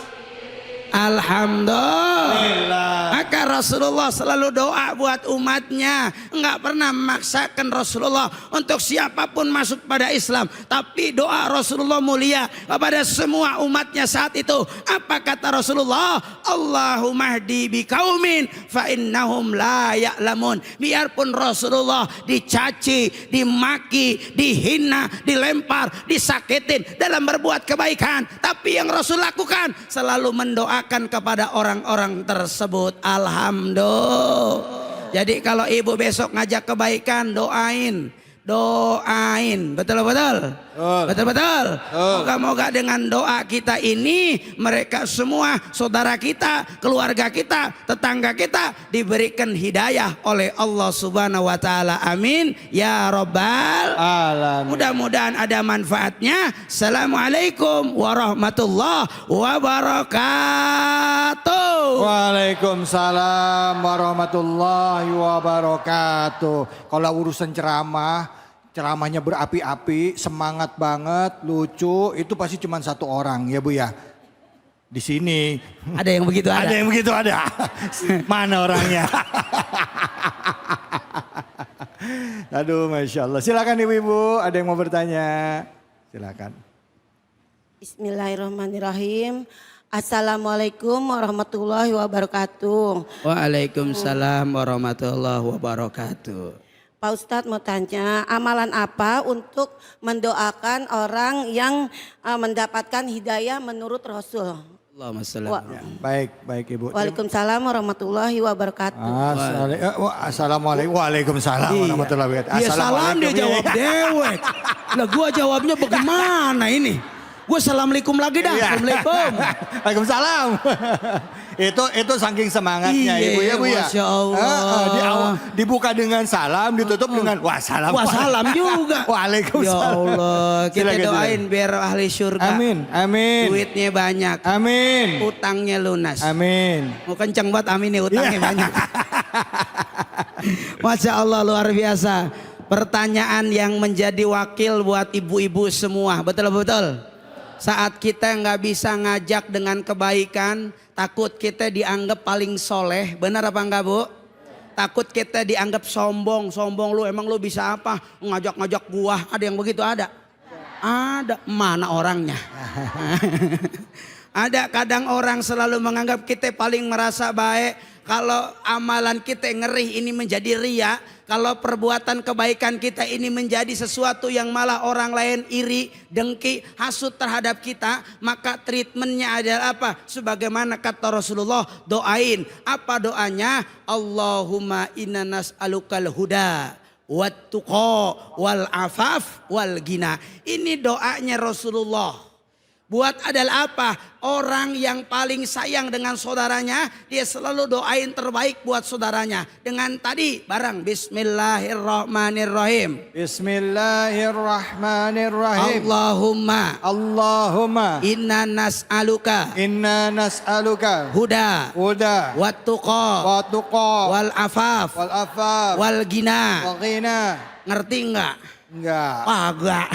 Speaker 1: Alhamdulillah. Maka Rasulullah selalu doa buat umatnya, enggak pernah memaksakan Rasulullah untuk siapapun masuk pada Islam, tapi doa Rasulullah mulia kepada semua umatnya saat itu. Apa kata Rasulullah? Allahumma hdi biqaumin fa innahum la ya'lamun. Biarpun Rasulullah dicaci, dimaki, dihina, dilempar, disakitin dalam berbuat kebaikan, tapi yang Rasul lakukan selalu mendoakan kepada orang-orang tersebut. Alhamdulillah. Jadi kalau ibu besok ngajak kebaikan, doain. Betul. Moga-moga dengan doa kita ini mereka semua, saudara kita, keluarga kita, tetangga kita diberikan hidayah oleh Allah Subhanahu wa taala. Amin ya rabbal alamin. Mudah-mudahan ada manfaatnya. Assalamualaikum warahmatullahi wabarakatuh.
Speaker 2: Waalaikumsalam warahmatullahi wabarakatuh. Kalau urusan ceramahnya berapi-api, semangat banget, lucu, itu pasti cuma satu orang ya Bu ya. Di sini.
Speaker 1: Ada yang begitu ada.
Speaker 2: Ada yang begitu ada. Mana orangnya? Aduh, Masya Allah. Silakan ibu-ibu, ada yang mau bertanya? Silakan.
Speaker 8: Bismillahirrahmanirrahim. Assalamualaikum warahmatullahi wabarakatuh.
Speaker 1: Waalaikumsalam warahmatullahi wabarakatuh.
Speaker 8: Pak Ustadz mau tanya, amalan apa untuk mendoakan orang yang mendapatkan hidayah menurut Rasul?
Speaker 1: Allahumma shalli ala Muhammad.
Speaker 2: Baik Ibu.
Speaker 8: Waalaikumsalam warahmatullahi wabarakatuh.
Speaker 2: Assalamualaikum. Waalaikumsalam warahmatullahi wabarakatuh.
Speaker 1: Dia salam dia jawab dewek. Lah gua jawabnya bagaimana ini? Gue assalamualaikum lagi dah. Assalamualaikum.
Speaker 2: Waalaikumsalam. itu saking semangatnya Ibu ya Bu ya.
Speaker 1: Masya Allah.
Speaker 2: Dibuka dengan salam, ditutup dengan wassalam.
Speaker 1: Wassalam juga.
Speaker 2: Waalaikumsalam.
Speaker 1: Ya Allah, kita doain biar ahli surga.
Speaker 2: Amin.
Speaker 1: Duitnya banyak.
Speaker 2: Amin.
Speaker 1: Utangnya lunas.
Speaker 2: Amin.
Speaker 1: Mau kenceng banget amin nih, utangnya banyak. Masya Allah, luar biasa. Pertanyaan yang menjadi wakil buat ibu-ibu semua. Betul. Saat kita nggak bisa ngajak dengan kebaikan, takut kita dianggap paling soleh. Benar apa enggak Bu? Takut kita dianggap sombong lu, emang lu bisa apa? Ngajak-ngajak gua, ada yang begitu ada? Ada, mana orangnya? Ada, kadang orang selalu menganggap kita paling merasa baik. Kalau amalan kita ngeri ini menjadi ria. Kalau perbuatan kebaikan kita ini menjadi sesuatu yang malah orang lain iri, dengki, hasut terhadap kita. Maka treatmentnya adalah apa? Sebagaimana kata Rasulullah, doain. Apa doanya? Allahumma inna nas'alukal huda wat tuqa wal afaf wal gina. Ini doanya Rasulullah. Buat adalah apa? Orang yang paling sayang dengan saudaranya, dia selalu doain terbaik buat saudaranya. Dengan tadi barang Bismillahirrahmanirrahim.
Speaker 2: Bismillahirrahmanirrahim.
Speaker 1: Allahumma inna nas'aluka huda wat tuqa wal afaf wal gina. Ngerti enggak?
Speaker 2: Enggak.
Speaker 1: Agak.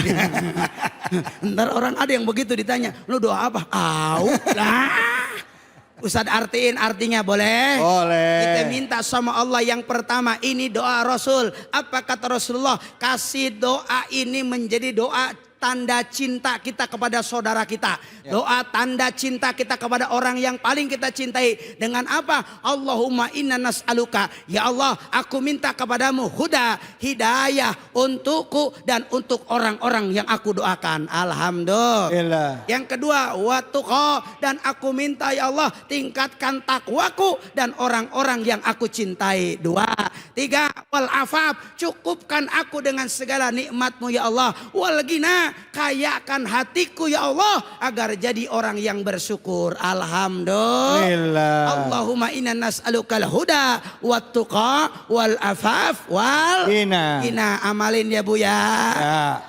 Speaker 1: Ntar orang ada yang begitu ditanya, lu doa apa? Lah. Ustadz artiin artinya boleh?
Speaker 2: Boleh.
Speaker 1: Kita minta sama Allah yang pertama, ini doa Rasul. Apa kata Rasulullah? Kasih doa ini menjadi doa tanda cinta kita kepada saudara kita. Doa tanda cinta kita kepada orang yang paling kita cintai. Dengan apa? Allahumma inna nas'aluka. Ya Allah, aku minta kepadamu huda, hidayah untukku dan untuk orang-orang yang aku doakan. Alhamdulillah. Yang kedua, watuqa, dan aku minta ya Allah tingkatkan takwaku dan orang-orang yang aku cintai. Dua. Tiga, wal afaf, cukupkan aku dengan segala nikmatmu ya Allah. Wal gina, kayakan hatiku ya Allah agar jadi orang yang bersyukur. Alhamdulillah. Allahumma inna nas'alukal huda wat tuqa wal afaf wal gina. Amalin ya Bu ya.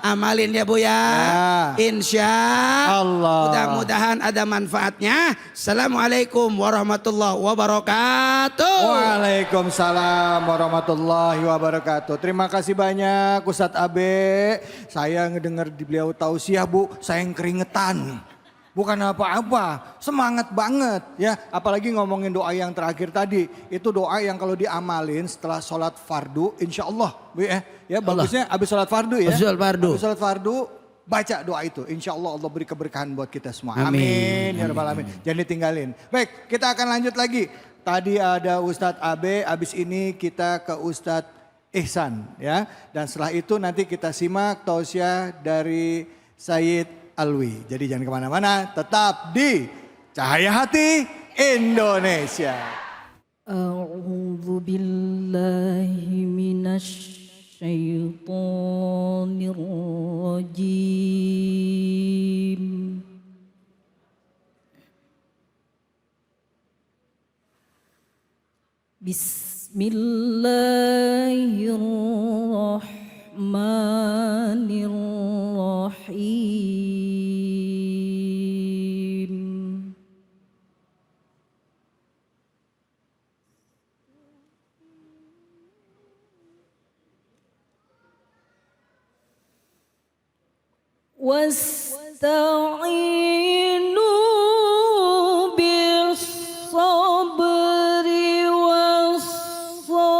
Speaker 1: Amalin ya Bu ya. Insya Allah. Mudah-mudahan ada manfaatnya. Assalamualaikum warahmatullahi wabarakatuh.
Speaker 2: Waalaikumsalam warahmatullahi wabarakatuh. Terima kasih banyak Ustadz Abe. Saya ngedengar di beliau tausiah Bu, saya yang keringetan. Bukan apa-apa, semangat banget ya. Apalagi ngomongin doa yang terakhir tadi. Itu doa yang kalau diamalin setelah sholat fardu, insya Allah Bu ya. Ya bagusnya habis sholat fardu ya. Habis sholat fardu baca doa itu. Insya Allah Allah beri keberkahan buat kita semua. Amin. Ya Rabbal Alamin. Jangan ditinggalin. Baik, kita akan lanjut lagi. Tadi ada Ustadz Abe, habis ini kita ke Ustadz Ihsan ya. Dan setelah itu nanti kita simak tausiah dari Sayyid Alwi. Jadi jangan kemana-mana, tetap di Cahaya Hati Indonesia.
Speaker 7: A'udzu billahi minasy syaitonir rajim. Bismillahirrahmanirrahim. Wasta'inu bis-sabri was-salah.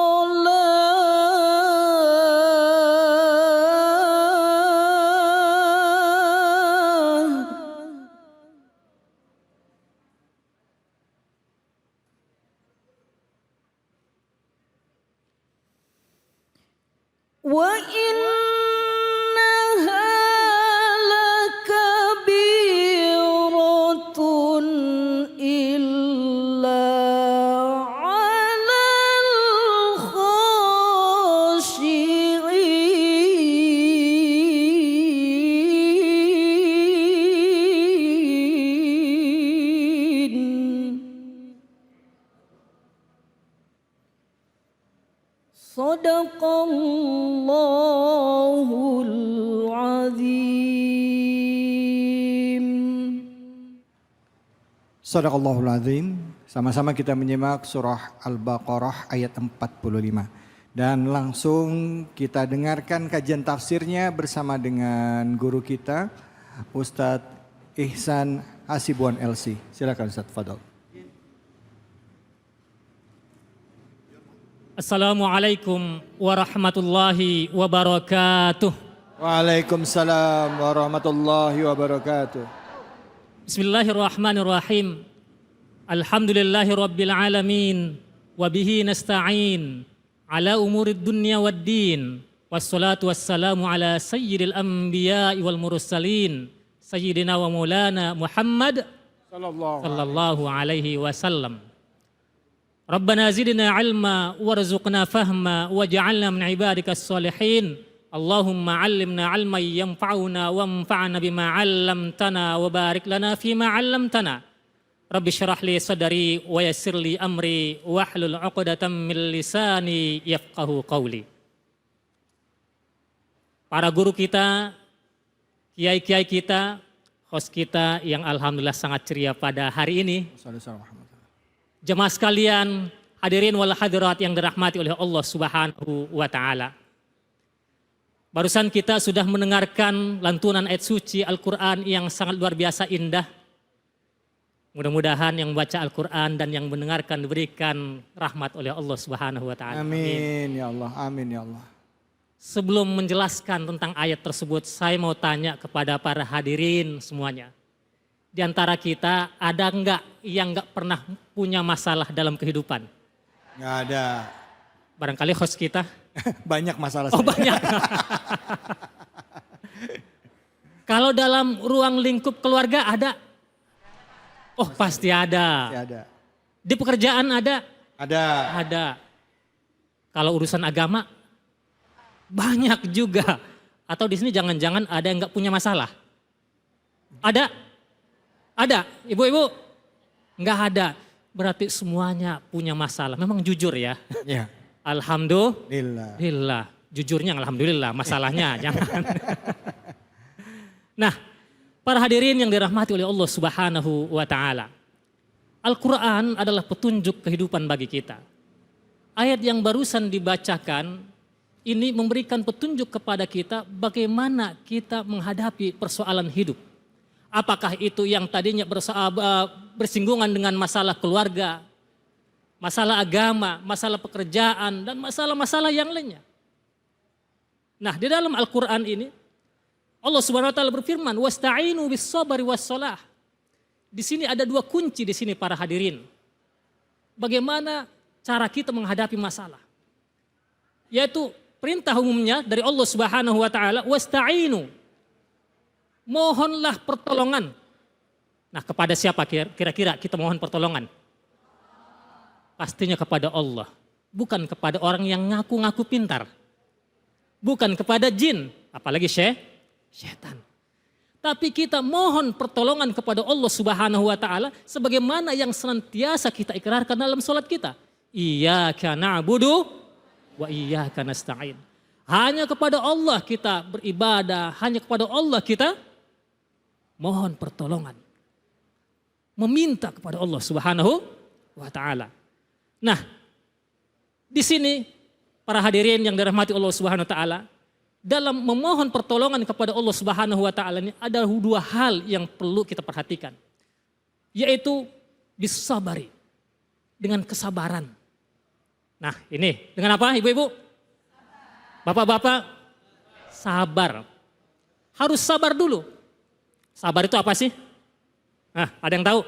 Speaker 7: Wa innaha lakabiratun illa 'alal khashi'in. Sadaqallahul azim.
Speaker 2: Sadaqallahul azim. Sama-sama kita menyimak surah Al-Baqarah ayat 45. Dan langsung kita dengarkan kajian tafsirnya bersama dengan guru kita Ustadz Ihsan Hasibuan LC. Silakan Ustadz, fadal.
Speaker 6: Assalamualaikum warahmatullahi wabarakatuh.
Speaker 2: Waalaikumsalam warahmatullahi wabarakatuh.
Speaker 6: Bismillahirrahmanirrahim. Alhamdulillahi rabbil alamin. Wabihi nasta'in. Ala umurid dunya wad din. Wassalatu wassalamu ala sayyidil anbiya'i wal mursalin. Sayyidina wa maulana Muhammad sallallahu alaihi wasallam. Rabbana zidna ilma warzuqna fahma waj'alna min ibadikas salihin. Allahumma 'allimna 'ilman yanfa'una wanfa'na bima 'allamtana wa barik lana fima 'allamtana. Rabbi syrah li sadri wa yassir li amri wahlul 'uqdatam min lisani yafqahu qawli. Para guru kita, kiai-kiai kita, host kita yang alhamdulillah sangat ceria pada hari ini. Jemaah sekalian, hadirin wal hadirat yang dirahmati oleh Allah Subhanahu wa taala. Barusan kita sudah mendengarkan lantunan ayat suci Al-Qur'an yang sangat luar biasa indah. Mudah-mudahan yang membaca Al-Qur'an dan yang mendengarkan diberikan rahmat oleh Allah Subhanahu wa taala.
Speaker 2: Amin ya Allah, amin ya Allah.
Speaker 6: sebelum menjelaskan tentang ayat tersebut, saya mau tanya kepada para hadirin semuanya. Di antara kita ada enggak yang enggak pernah punya masalah dalam kehidupan?
Speaker 2: Nggak ada.
Speaker 6: Barangkali host kita.
Speaker 2: Banyak masalah
Speaker 6: Oh
Speaker 2: saya.
Speaker 6: banyak. Kalau dalam ruang lingkup keluarga ada? Oh pasti ada.
Speaker 2: Ya, ada.
Speaker 6: Di pekerjaan ada?
Speaker 2: Ada.
Speaker 6: Ada. Kalau urusan agama banyak juga. Atau di sini jangan-jangan ada yang nggak punya masalah? Ada? Ada? Ibu-ibu? Nggak ada. Berarti semuanya punya masalah. Memang jujur ya.
Speaker 2: Ya.
Speaker 6: Alhamdulillah.
Speaker 2: Lillah.
Speaker 6: Jujurnya alhamdulillah, masalahnya jangan. Nah, para hadirin yang dirahmati oleh Allah Subhanahu wa taala. Al-Qur'an adalah petunjuk kehidupan bagi kita. Ayat yang barusan dibacakan ini memberikan petunjuk kepada kita bagaimana kita menghadapi persoalan hidup. Apakah itu yang tadinya bersinggungan dengan masalah keluarga, masalah agama, masalah pekerjaan, dan masalah-masalah yang lainnya. Nah, di dalam Al-Quran ini, Allah Subhanahu wa taala berfirman, "Wasta'inu bis-sabri was-shalah." Di sini ada dua kunci di sini para hadirin. Bagaimana cara kita menghadapi masalah? Yaitu perintah umumnya dari Allah Subhanahu wa taala, "Wasta'inu." Mohonlah pertolongan. Nah, kepada siapa kira-kira kita mohon pertolongan? Pastinya kepada Allah. Bukan kepada orang yang ngaku-ngaku pintar. Bukan kepada jin, apalagi syaitan. Tapi kita mohon pertolongan kepada Allah Subhanahu wa taala sebagaimana yang senantiasa kita ikrarkan dalam salat kita. Iyyaka na'budu wa iyyaka nasta'in. Hanya kepada Allah kita beribadah, hanya kepada Allah kita mohon pertolongan. Meminta kepada Allah Subhanahu wa taala. Nah, di sini para hadirin yang dirahmati Allah Subhanahu wa taala, dalam memohon pertolongan kepada Allah Subhanahu wa taala ini ada dua hal yang perlu kita perhatikan. Yaitu bisabari, dengan kesabaran. Nah, ini dengan apa ibu-ibu? Bapak-bapak, sabar. Harus sabar dulu. Sabar itu apa sih? Nah, ada yang tahu?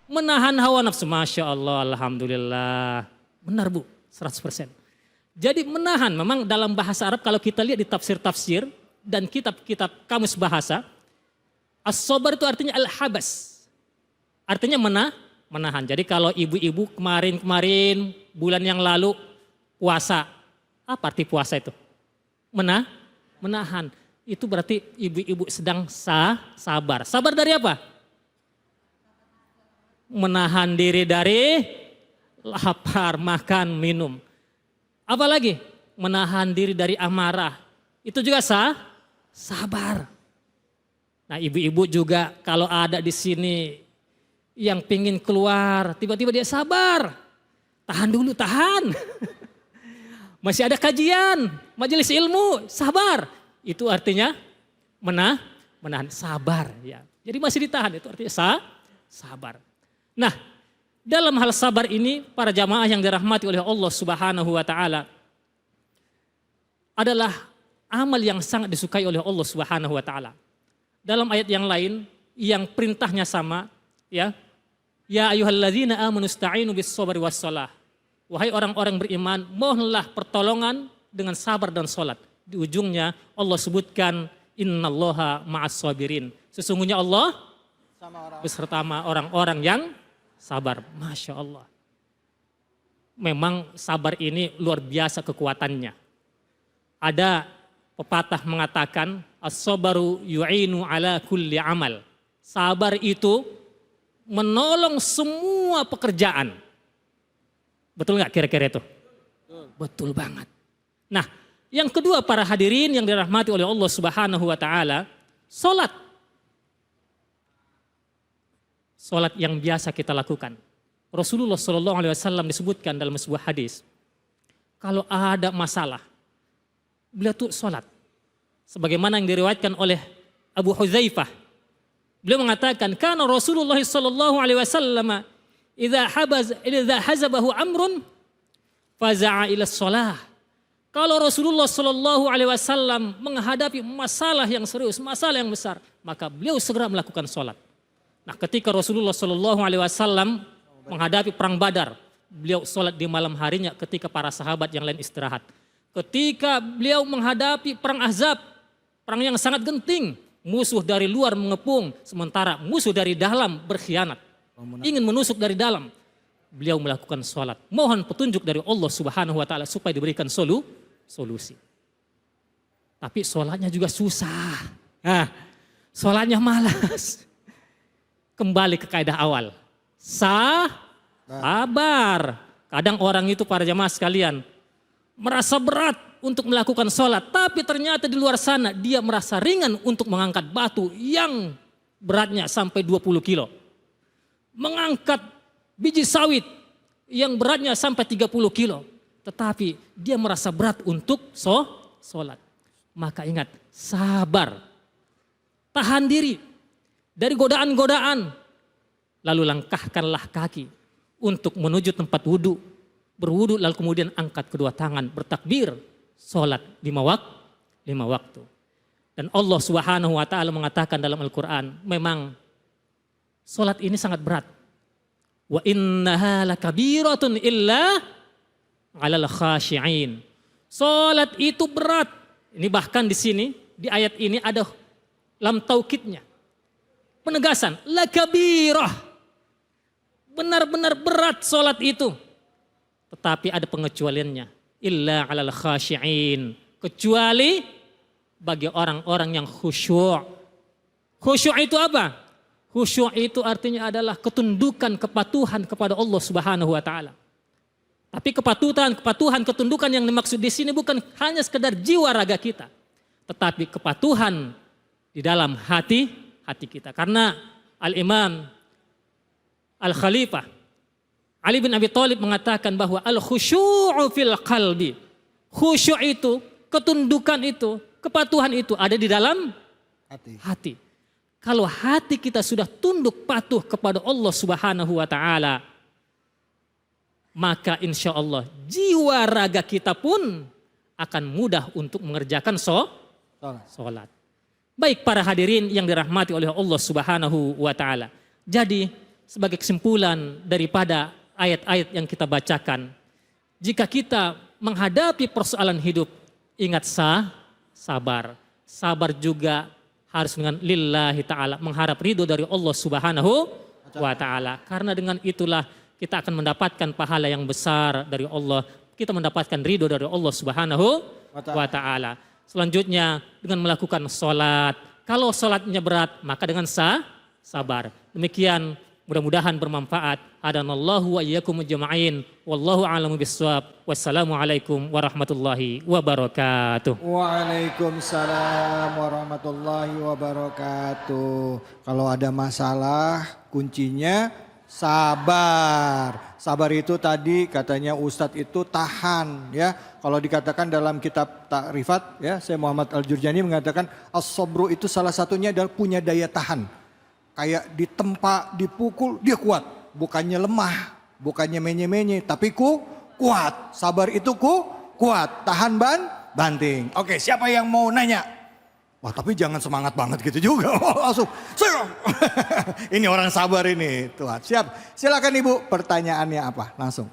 Speaker 6: Menahan hawa nafsu. Masya Allah, alhamdulillah. Benar Bu, 100%. Jadi menahan, memang dalam bahasa Arab kalau kita lihat di tafsir-tafsir dan kitab-kitab kamus bahasa, as-sabar itu artinya al-habas. Artinya menahan. Jadi kalau ibu-ibu kemarin bulan yang lalu puasa, apa arti puasa itu? Menahan. Itu berarti ibu-ibu sedang sabar. Sabar dari apa? Menahan diri dari lapar, makan, minum. Apalagi menahan diri dari amarah. Itu juga sabar. Nah, ibu-ibu juga kalau ada di sini yang pingin keluar, tiba-tiba dia sabar. Tahan dulu, tahan. Masih ada kajian, majelis ilmu, sabar. Itu artinya menahan, sabar ya. Jadi masih ditahan, itu artinya sabar. Nah, dalam hal sabar ini para jamaah yang dirahmati oleh Allah Subhanahu wa taala adalah amal yang sangat disukai oleh Allah Subhanahu wa taala. Dalam ayat yang lain yang perintahnya sama ya. Ya ayyuhalladzina amanu ista'inu bis-sabri was-shalah. Wahai orang-orang beriman, mohonlah pertolongan dengan sabar dan salat. Di ujungnya Allah sebutkan innallaha ma'as sabirin. Sesungguhnya Allah beserta orang-orang yang sabar. Masya Allah. Memang sabar ini luar biasa kekuatannya. Ada pepatah mengatakan as-sabaru yu'inu ala kulli amal. Sabar itu menolong semua pekerjaan. Betul nggak kira-kira itu? Betul banget. Nah, yang kedua para hadirin yang dirahmati oleh Allah Subhanahu wa taala, salat. Salat yang biasa kita lakukan. Rasulullah sallallahu alaihi wasallam disebutkan dalam sebuah hadis, kalau ada masalah, beliau tuh salat. Sebagaimana yang diriwayatkan oleh Abu Hudzaifah. Beliau mengatakan, "Kana Rasulullah sallallahu alaihi wasallam idza hazabahu amrun faza'a ila shalah." Kalau Rasulullah Shallallahu Alaihi Wasallam menghadapi masalah yang serius, masalah yang besar, maka beliau segera melakukan sholat. Nah, ketika Rasulullah Shallallahu Alaihi Wasallam menghadapi perang Badar, beliau sholat di malam harinya ketika para sahabat yang lain istirahat. Ketika beliau menghadapi perang Ahzab, perang yang sangat genting, musuh dari luar mengepung, sementara musuh dari dalam berkhianat, ingin menusuk dari dalam. Beliau melakukan sholat, mohon petunjuk dari Allah Subhanahu Wa Taala supaya diberikan solusi. Tapi sholatnya juga susah. Nah, sholatnya malas. Kembali ke kaidah awal. Sabar. Kadang orang itu para jamaah sekalian merasa berat untuk melakukan sholat. Tapi ternyata di luar sana dia merasa ringan untuk mengangkat batu yang beratnya sampai 20 kilo. Mengangkat biji sawit yang beratnya sampai 30 kilo. Tetapi dia merasa berat untuk sholat. Maka ingat, sabar. Tahan diri dari godaan-godaan. Lalu langkahkanlah kaki untuk menuju tempat wudhu. Berwudhu lalu kemudian angkat kedua tangan, bertakbir, sholat 5 waktu. Dan Allah Subhanahu Wa Taala mengatakan dalam Al-Quran, memang sholat ini sangat berat. Wa innaha lakabiratun illa 'alal khashi'in. Salat itu berat. Ini bahkan di sini di ayat ini ada lam taukidnya. Penegasan, lakabirah. Benar-benar berat salat itu. Tetapi ada pengecualiannya. Illa 'alal khashi'in. Kecuali bagi orang-orang yang khusyuk. Khusyuk itu apa? Khusyuk itu artinya adalah ketundukan, kepatuhan kepada Allah Subhanahu Wa Taala. Tapi kepatuhan, ketundukan yang dimaksud di sini bukan hanya sekedar jiwa raga kita, tetapi kepatuhan di dalam hati kita. Karena Al-Imam Al-Khalifah Ali bin Abi Thalib mengatakan bahwa al-khusyu'u fil qalbi. Khusyuk itu, ketundukan itu, kepatuhan itu ada di dalam hati. Kalau hati kita sudah tunduk patuh kepada Allah Subhanahu Wa Taala, maka insya Allah jiwa raga kita pun akan mudah untuk mengerjakan sholat. Baik para hadirin yang dirahmati oleh Allah Subhanahu Wa Taala. Jadi sebagai kesimpulan daripada ayat-ayat yang kita bacakan, jika kita menghadapi persoalan hidup, ingat sabar. Sabar juga harus dengan lillahi ta'ala, mengharap ridho dari Allah Subhanahu Wa Taala. Karena dengan itulah kita akan mendapatkan pahala yang besar dari Allah. Kita mendapatkan ridho dari Allah Subhanahu Wa Taala. Selanjutnya dengan melakukan sholat. Kalau sholatnya berat, maka dengan sabar. Demikian mudah-mudahan bermanfaat. Hadanallahu wa iyyakum ajma'in. Wallahu a'lamu bissawab. Wassalamualaikum warahmatullahi wabarakatuh.
Speaker 2: Waalaikumsalam warahmatullahi wabarakatuh. Kalau ada masalah, kuncinya sabar. Sabar itu tadi katanya Ustadz itu tahan ya. Kalau dikatakan dalam kitab Takrifat ya, saya Muhammad Al-Jurjani mengatakan as-sabru itu salah satunya adalah punya daya tahan. Kayak ditempa, dipukul, dia kuat. Bukannya lemah, bukannya menye-menye, tapi kuat. Sabar itu kuat, tahan banting. Oke, siapa yang mau nanya? Wah, tapi jangan semangat banget gitu juga. Langsung, ini orang sabar ini, Tuhan. Siap, silakan Ibu, pertanyaannya apa? Langsung.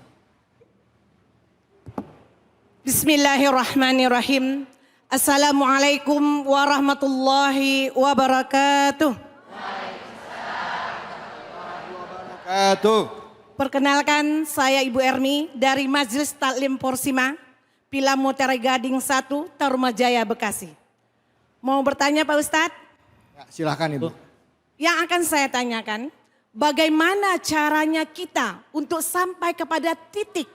Speaker 8: Bismillahirrahmanirrahim. Assalamualaikum warahmatullahi wabarakatuh. Perkenalkan, saya Ibu Ermi dari Majelis Taklim Porsima, Pilamutere Gading 1, Tarumajaya, Bekasi. Mau bertanya Pak Ustadz?
Speaker 2: Ya, silakan Ibu.
Speaker 8: Yang akan saya tanyakan, bagaimana caranya kita untuk sampai kepada titik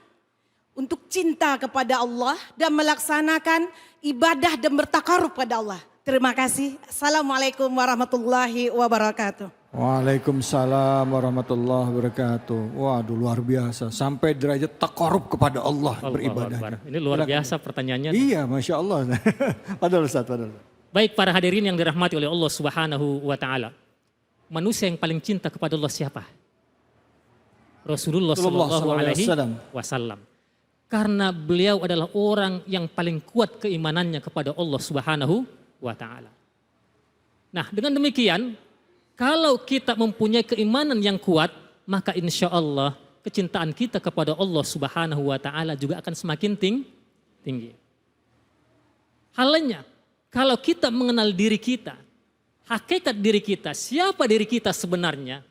Speaker 8: untuk cinta kepada Allah dan melaksanakan ibadah dan bertakarub pada Allah. Terima kasih. Assalamualaikum warahmatullahi wabarakatuh.
Speaker 2: Waalaikumsalam warahmatullahi wabarakatuh. Waduh, luar biasa. Sampai derajat takarub kepada Allah beribadah.
Speaker 6: Ini luar biasa pertanyaannya.
Speaker 2: Iya, Masya Allah. Padahal Ustaz, padahal.
Speaker 6: Baik para hadirin yang dirahmati oleh Allah Subhanahu Wa Taala. Manusia yang paling cinta kepada Allah siapa? Rasulullah Sallallahu Alaihi Wasallam. Karena beliau adalah orang yang paling kuat keimanannya kepada Allah Subhanahu wa taala. Nah, dengan demikian, kalau kita mempunyai keimanan yang kuat, maka insya Allah kecintaan kita kepada Allah Subhanahu wa taala juga akan semakin tinggi. Halnya, kalau kita mengenal diri kita, hakikat diri kita, siapa diri kita sebenarnya,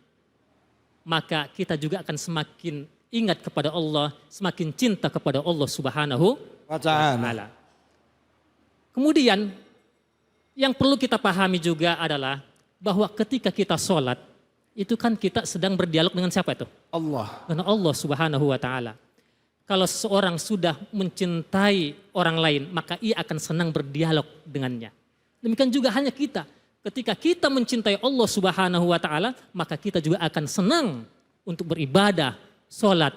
Speaker 6: maka kita juga akan semakin ingat kepada Allah, semakin cinta kepada Allah Subhanahu
Speaker 2: wa ta'ala.
Speaker 6: Kemudian yang perlu kita pahami juga adalah bahwa ketika kita sholat, itu kan kita sedang berdialog dengan siapa itu?
Speaker 2: Allah.
Speaker 6: Dengan Allah Subhanahu wa taala. Kalau seorang sudah mencintai orang lain, maka ia akan senang berdialog dengannya. Demikian juga hanya kita. Ketika kita mencintai Allah Subhanahu wa taala, maka kita juga akan senang untuk beribadah, sholat,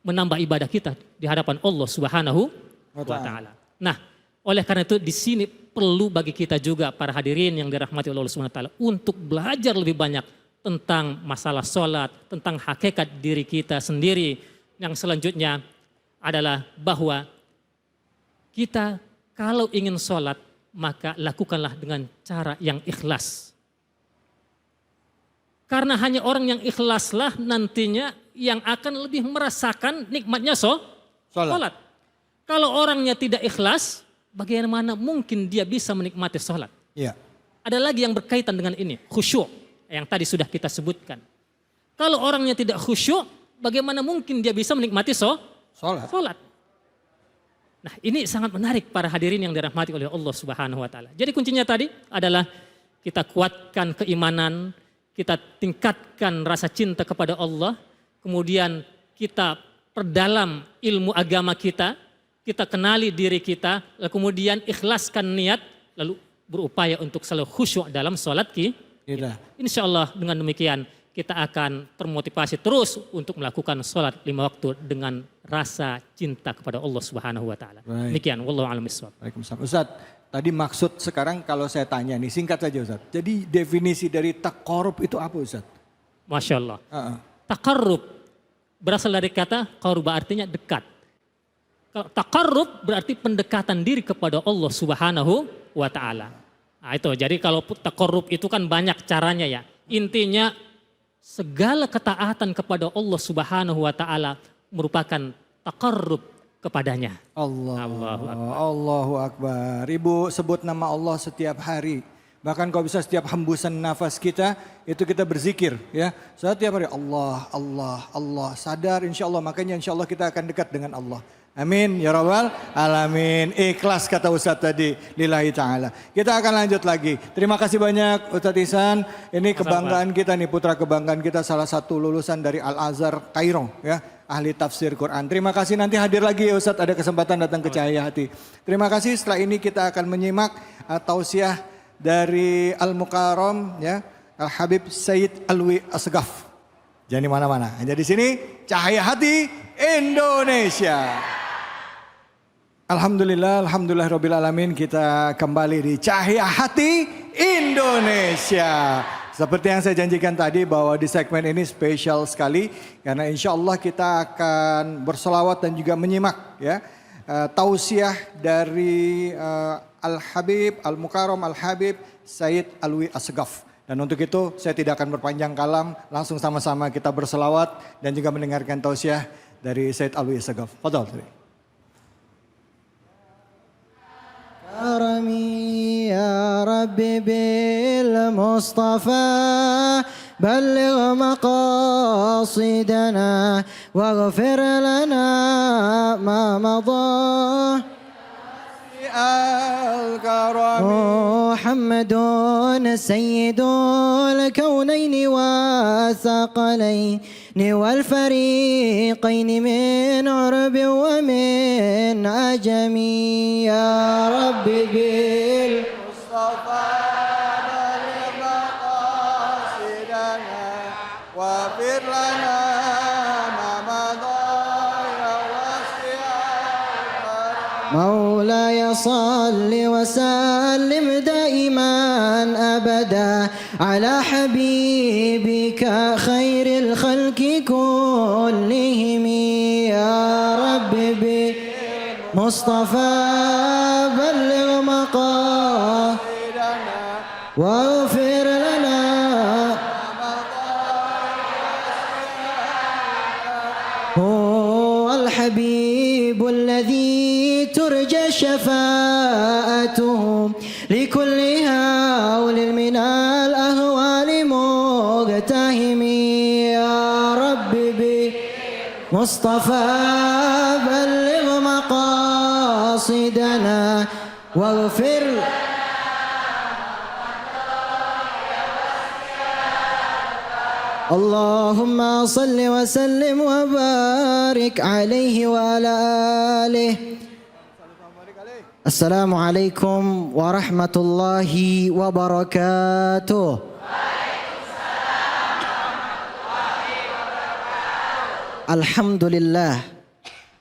Speaker 6: menambah ibadah kita di hadapan Allah Subhanahu wa taala. Nah, oleh karena itu di sini perlu bagi kita juga para hadirin yang dirahmati Allah Subhanahu wa taala untuk belajar lebih banyak tentang masalah sholat, tentang hakikat diri kita sendiri. Yang selanjutnya adalah bahwa kita kalau ingin sholat, maka lakukanlah dengan cara yang ikhlas. Karena hanya orang yang ikhlaslah nantinya yang akan lebih merasakan nikmatnya sholat. Kalau orangnya tidak ikhlas, bagaimana mungkin dia bisa menikmati sholat?
Speaker 2: Iya.
Speaker 6: Ada lagi yang berkaitan dengan ini, khusyuk yang tadi sudah kita sebutkan. Kalau orangnya tidak khusyuk, bagaimana mungkin dia bisa menikmati sholat? Nah, ini sangat menarik para hadirin yang dirahmati oleh Allah Subhanahu wa taala. Jadi kuncinya tadi adalah kita kuatkan keimanan, kita tingkatkan rasa cinta kepada Allah, kemudian kita perdalam ilmu agama kita kenali diri kita, lalu kemudian ikhlaskan niat, lalu berupaya untuk selalu khusyuk dalam sholat kita. Insya Allah dengan demikian kita akan termotivasi terus untuk melakukan sholat 5 waktu dengan rasa cinta kepada Allah Subhanahu wa taala. Demikian, wallahu a'lam bishawab.
Speaker 2: Waalaikumsalam. Ustaz, tadi maksud sekarang kalau saya tanya nih, singkat saja Ustaz. Jadi definisi dari taqarrub itu apa Ustaz?
Speaker 6: Masya Allah. Taqarrub berasal dari kata qaruba, artinya dekat. Kalau taqarrub berarti pendekatan diri kepada Allah Subhanahu wa taala. Nah, itu. Jadi kalau taqarrub itu kan banyak caranya ya. Intinya segala ketaatan kepada Allah Subhanahu wa taala merupakan taqarrub kepadanya.
Speaker 2: Allahu Akbar. Ibu sebut nama Allah setiap hari. Bahkan kalau bisa setiap hembusan nafas kita, itu kita berzikir ya. Setiap hari Allah, Allah, Allah. Sadar insya Allah, makanya insya Allah kita akan dekat dengan Allah. Amin ya rabbal alamin. Ikhlas kata Ustaz tadi, lillahi ta'ala. Kita akan lanjut lagi. Terima kasih banyak Ustaz Ihsan. Ini kebanggaan kita nih, putra kebanggaan kita, salah satu lulusan dari Al-Azhar Kairo ya, ahli tafsir Quran. Terima kasih, nanti hadir lagi ya Ustaz, ada kesempatan datang ke Cahaya Hati. Terima kasih. Setelah ini kita akan menyimak tausiah dari Al-Mukarram ya, Al-Habib Sayyid Alwi Asghaf. Jangan di mana-mana, hanya di sini Cahaya Hati Indonesia. Alhamdulillah, alhamdulillah alamin, kita kembali di Cahaya Hati Indonesia. Seperti yang saya janjikan tadi bahwa di segmen ini spesial sekali karena insya Allah kita akan berselawat dan juga menyimak ya tausiah dari Al-Habib Al-Mukarram Al-Habib Sayyid Alwi Asghaf. Dan untuk itu saya tidak akan berpanjang kalam, langsung sama-sama kita berselawat dan juga mendengarkan tausiah dari Sayyid Alwi Asghaf. Fadhal.
Speaker 5: كرمي يا ربي بالمصطفى بلغ مقاصدنا واغفر لنا ما مضى محمد سيد الكونين والثقلين والفريقين من عرب ومن عجم يا رب بالمصطفى بلغ مقاصدنا واغفر لنا ما مضى يا واسع مولاي صل وسلم دائما ابدا على حبيبك خير الخلق كلهم يا مصطفى بلغ مقاصدنا واغفر لنا هو الحبيب الذي ترجى شفاعته لكل هول من الأهوال مقتهم يا رب بمصطفى بلغ مقاصدنا واغفر اللهم صل وسلم وبارك عليه وعلى آله. السلام عليكم ورحمة الله وبركاته. الحمد لله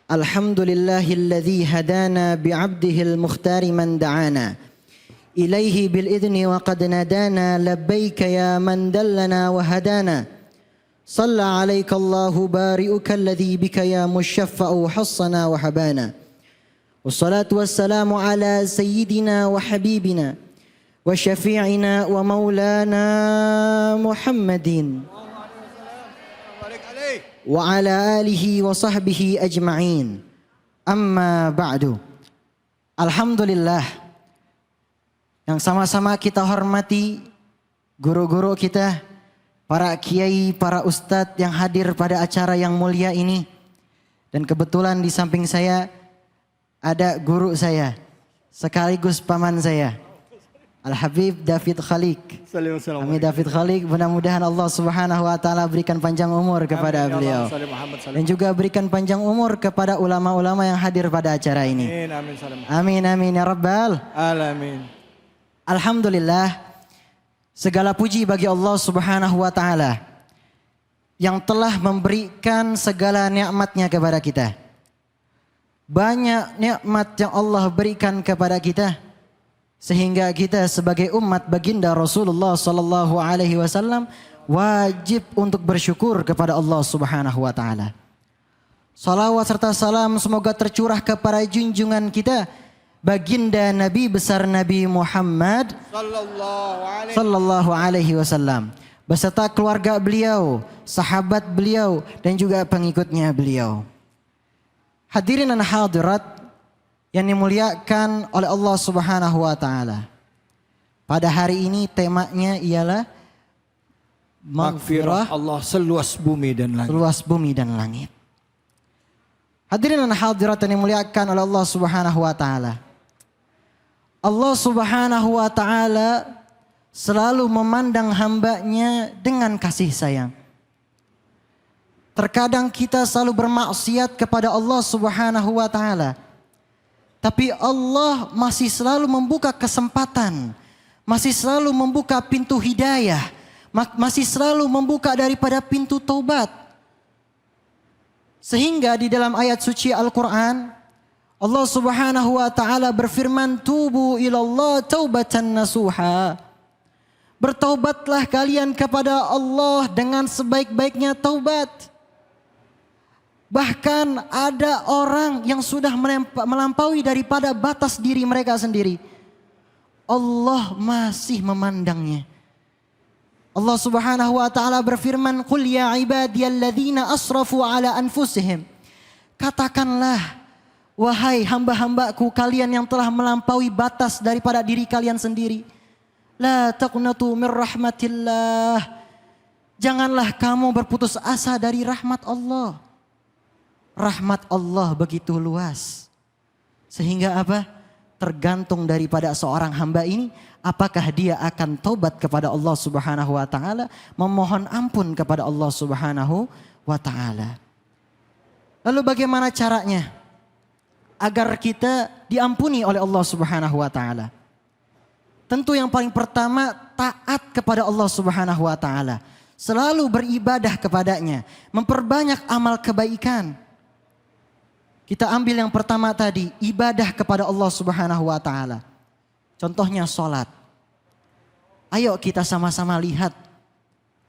Speaker 5: الحمد لله الذي هدانا بعبده المختار من دعانا إليه بالإذن وقد نادانا لبيك يا من دلنا وهدانا صلى عليك الله بارئك الذي بك يا مشفع حصنا وحبانا والصلاة والسلام على سيدنا وحبيبنا وشفيعنا ومولانا محمد وعلى آله وصحبه أجمعين أما بعد. Alhamdulillah, yang sama-sama kita hormati guru-guru kita, para kiai, para ustadz yang hadir pada acara yang mulia ini. Dan kebetulan di samping saya ada guru saya, sekaligus paman saya, Al-Habib David Khalik. Kami David Khalik, mudah-mudahan Allah Subhanahu wa taala berikan panjang umur kepada beliau. Dan juga berikan panjang umur kepada ulama-ulama yang hadir pada acara ini. Amin amin ya rabbal alamin. Alhamdulillah, segala puji bagi Allah Subhanahu wa taala yang telah memberikan segala nikmatnya kepada kita. Banyak nikmat yang Allah berikan kepada kita sehingga kita sebagai umat baginda Rasulullah sallallahu alaihi wasallam wajib untuk bersyukur kepada Allah Subhanahu wa taala. Salawat serta salam semoga tercurah kepada junjungan kita baginda Nabi besar Nabi Muhammad sallallahu alaihi wasallam beserta keluarga beliau, sahabat beliau dan juga pengikutnya beliau. Hadirin dan hadirat yang dimuliakan oleh Allah Subhanahu wa taala. Pada hari ini temanya ialah maghfirah
Speaker 2: Allah seluas bumi dan langit.
Speaker 5: Seluas bumi dan langit. Hadirin dan hadirat yang dimuliakan oleh Allah Subhanahu wa taala. Allah Subhanahu wa taala selalu memandang hambanya dengan kasih sayang. Terkadang kita selalu bermaksiat kepada Allah Subhanahu wa taala. Tapi Allah masih selalu membuka kesempatan, masih selalu membuka pintu hidayah, masih selalu membuka daripada pintu taubat. Sehingga di dalam ayat suci Al-Quran, Allah Subhanahu wa taala berfirman, "Tubu ilallah taubatan nasuha." Bertaubatlah kalian kepada Allah dengan sebaik-baiknya taubat. Bahkan ada orang yang sudah melampaui daripada batas diri mereka sendiri. Allah masih memandangnya. Allah Subhanahu wa taala berfirman, "Qul ya ibadiyalladzina asrafu ala anfusihim." Katakanlah, wahai hamba-hambaku kalian yang telah melampaui batas daripada diri kalian sendiri. La taqnatu min rahmatillah. Janganlah kamu berputus asa dari rahmat Allah. Rahmat Allah begitu luas. Sehingga apa? Tergantung daripada seorang hamba ini, apakah dia akan taubat kepada Allah Subhanahu wa taala, memohon ampun kepada Allah Subhanahu wa taala. Lalu bagaimana caranya agar kita diampuni oleh Allah Subhanahu wa taala? Tentu yang paling pertama taat kepada Allah Subhanahu wa taala. Selalu beribadah kepadanya, memperbanyak amal kebaikan. Kita ambil yang pertama tadi, ibadah kepada Allah Subhanahu wa taala. Contohnya salat. Ayo kita sama-sama lihat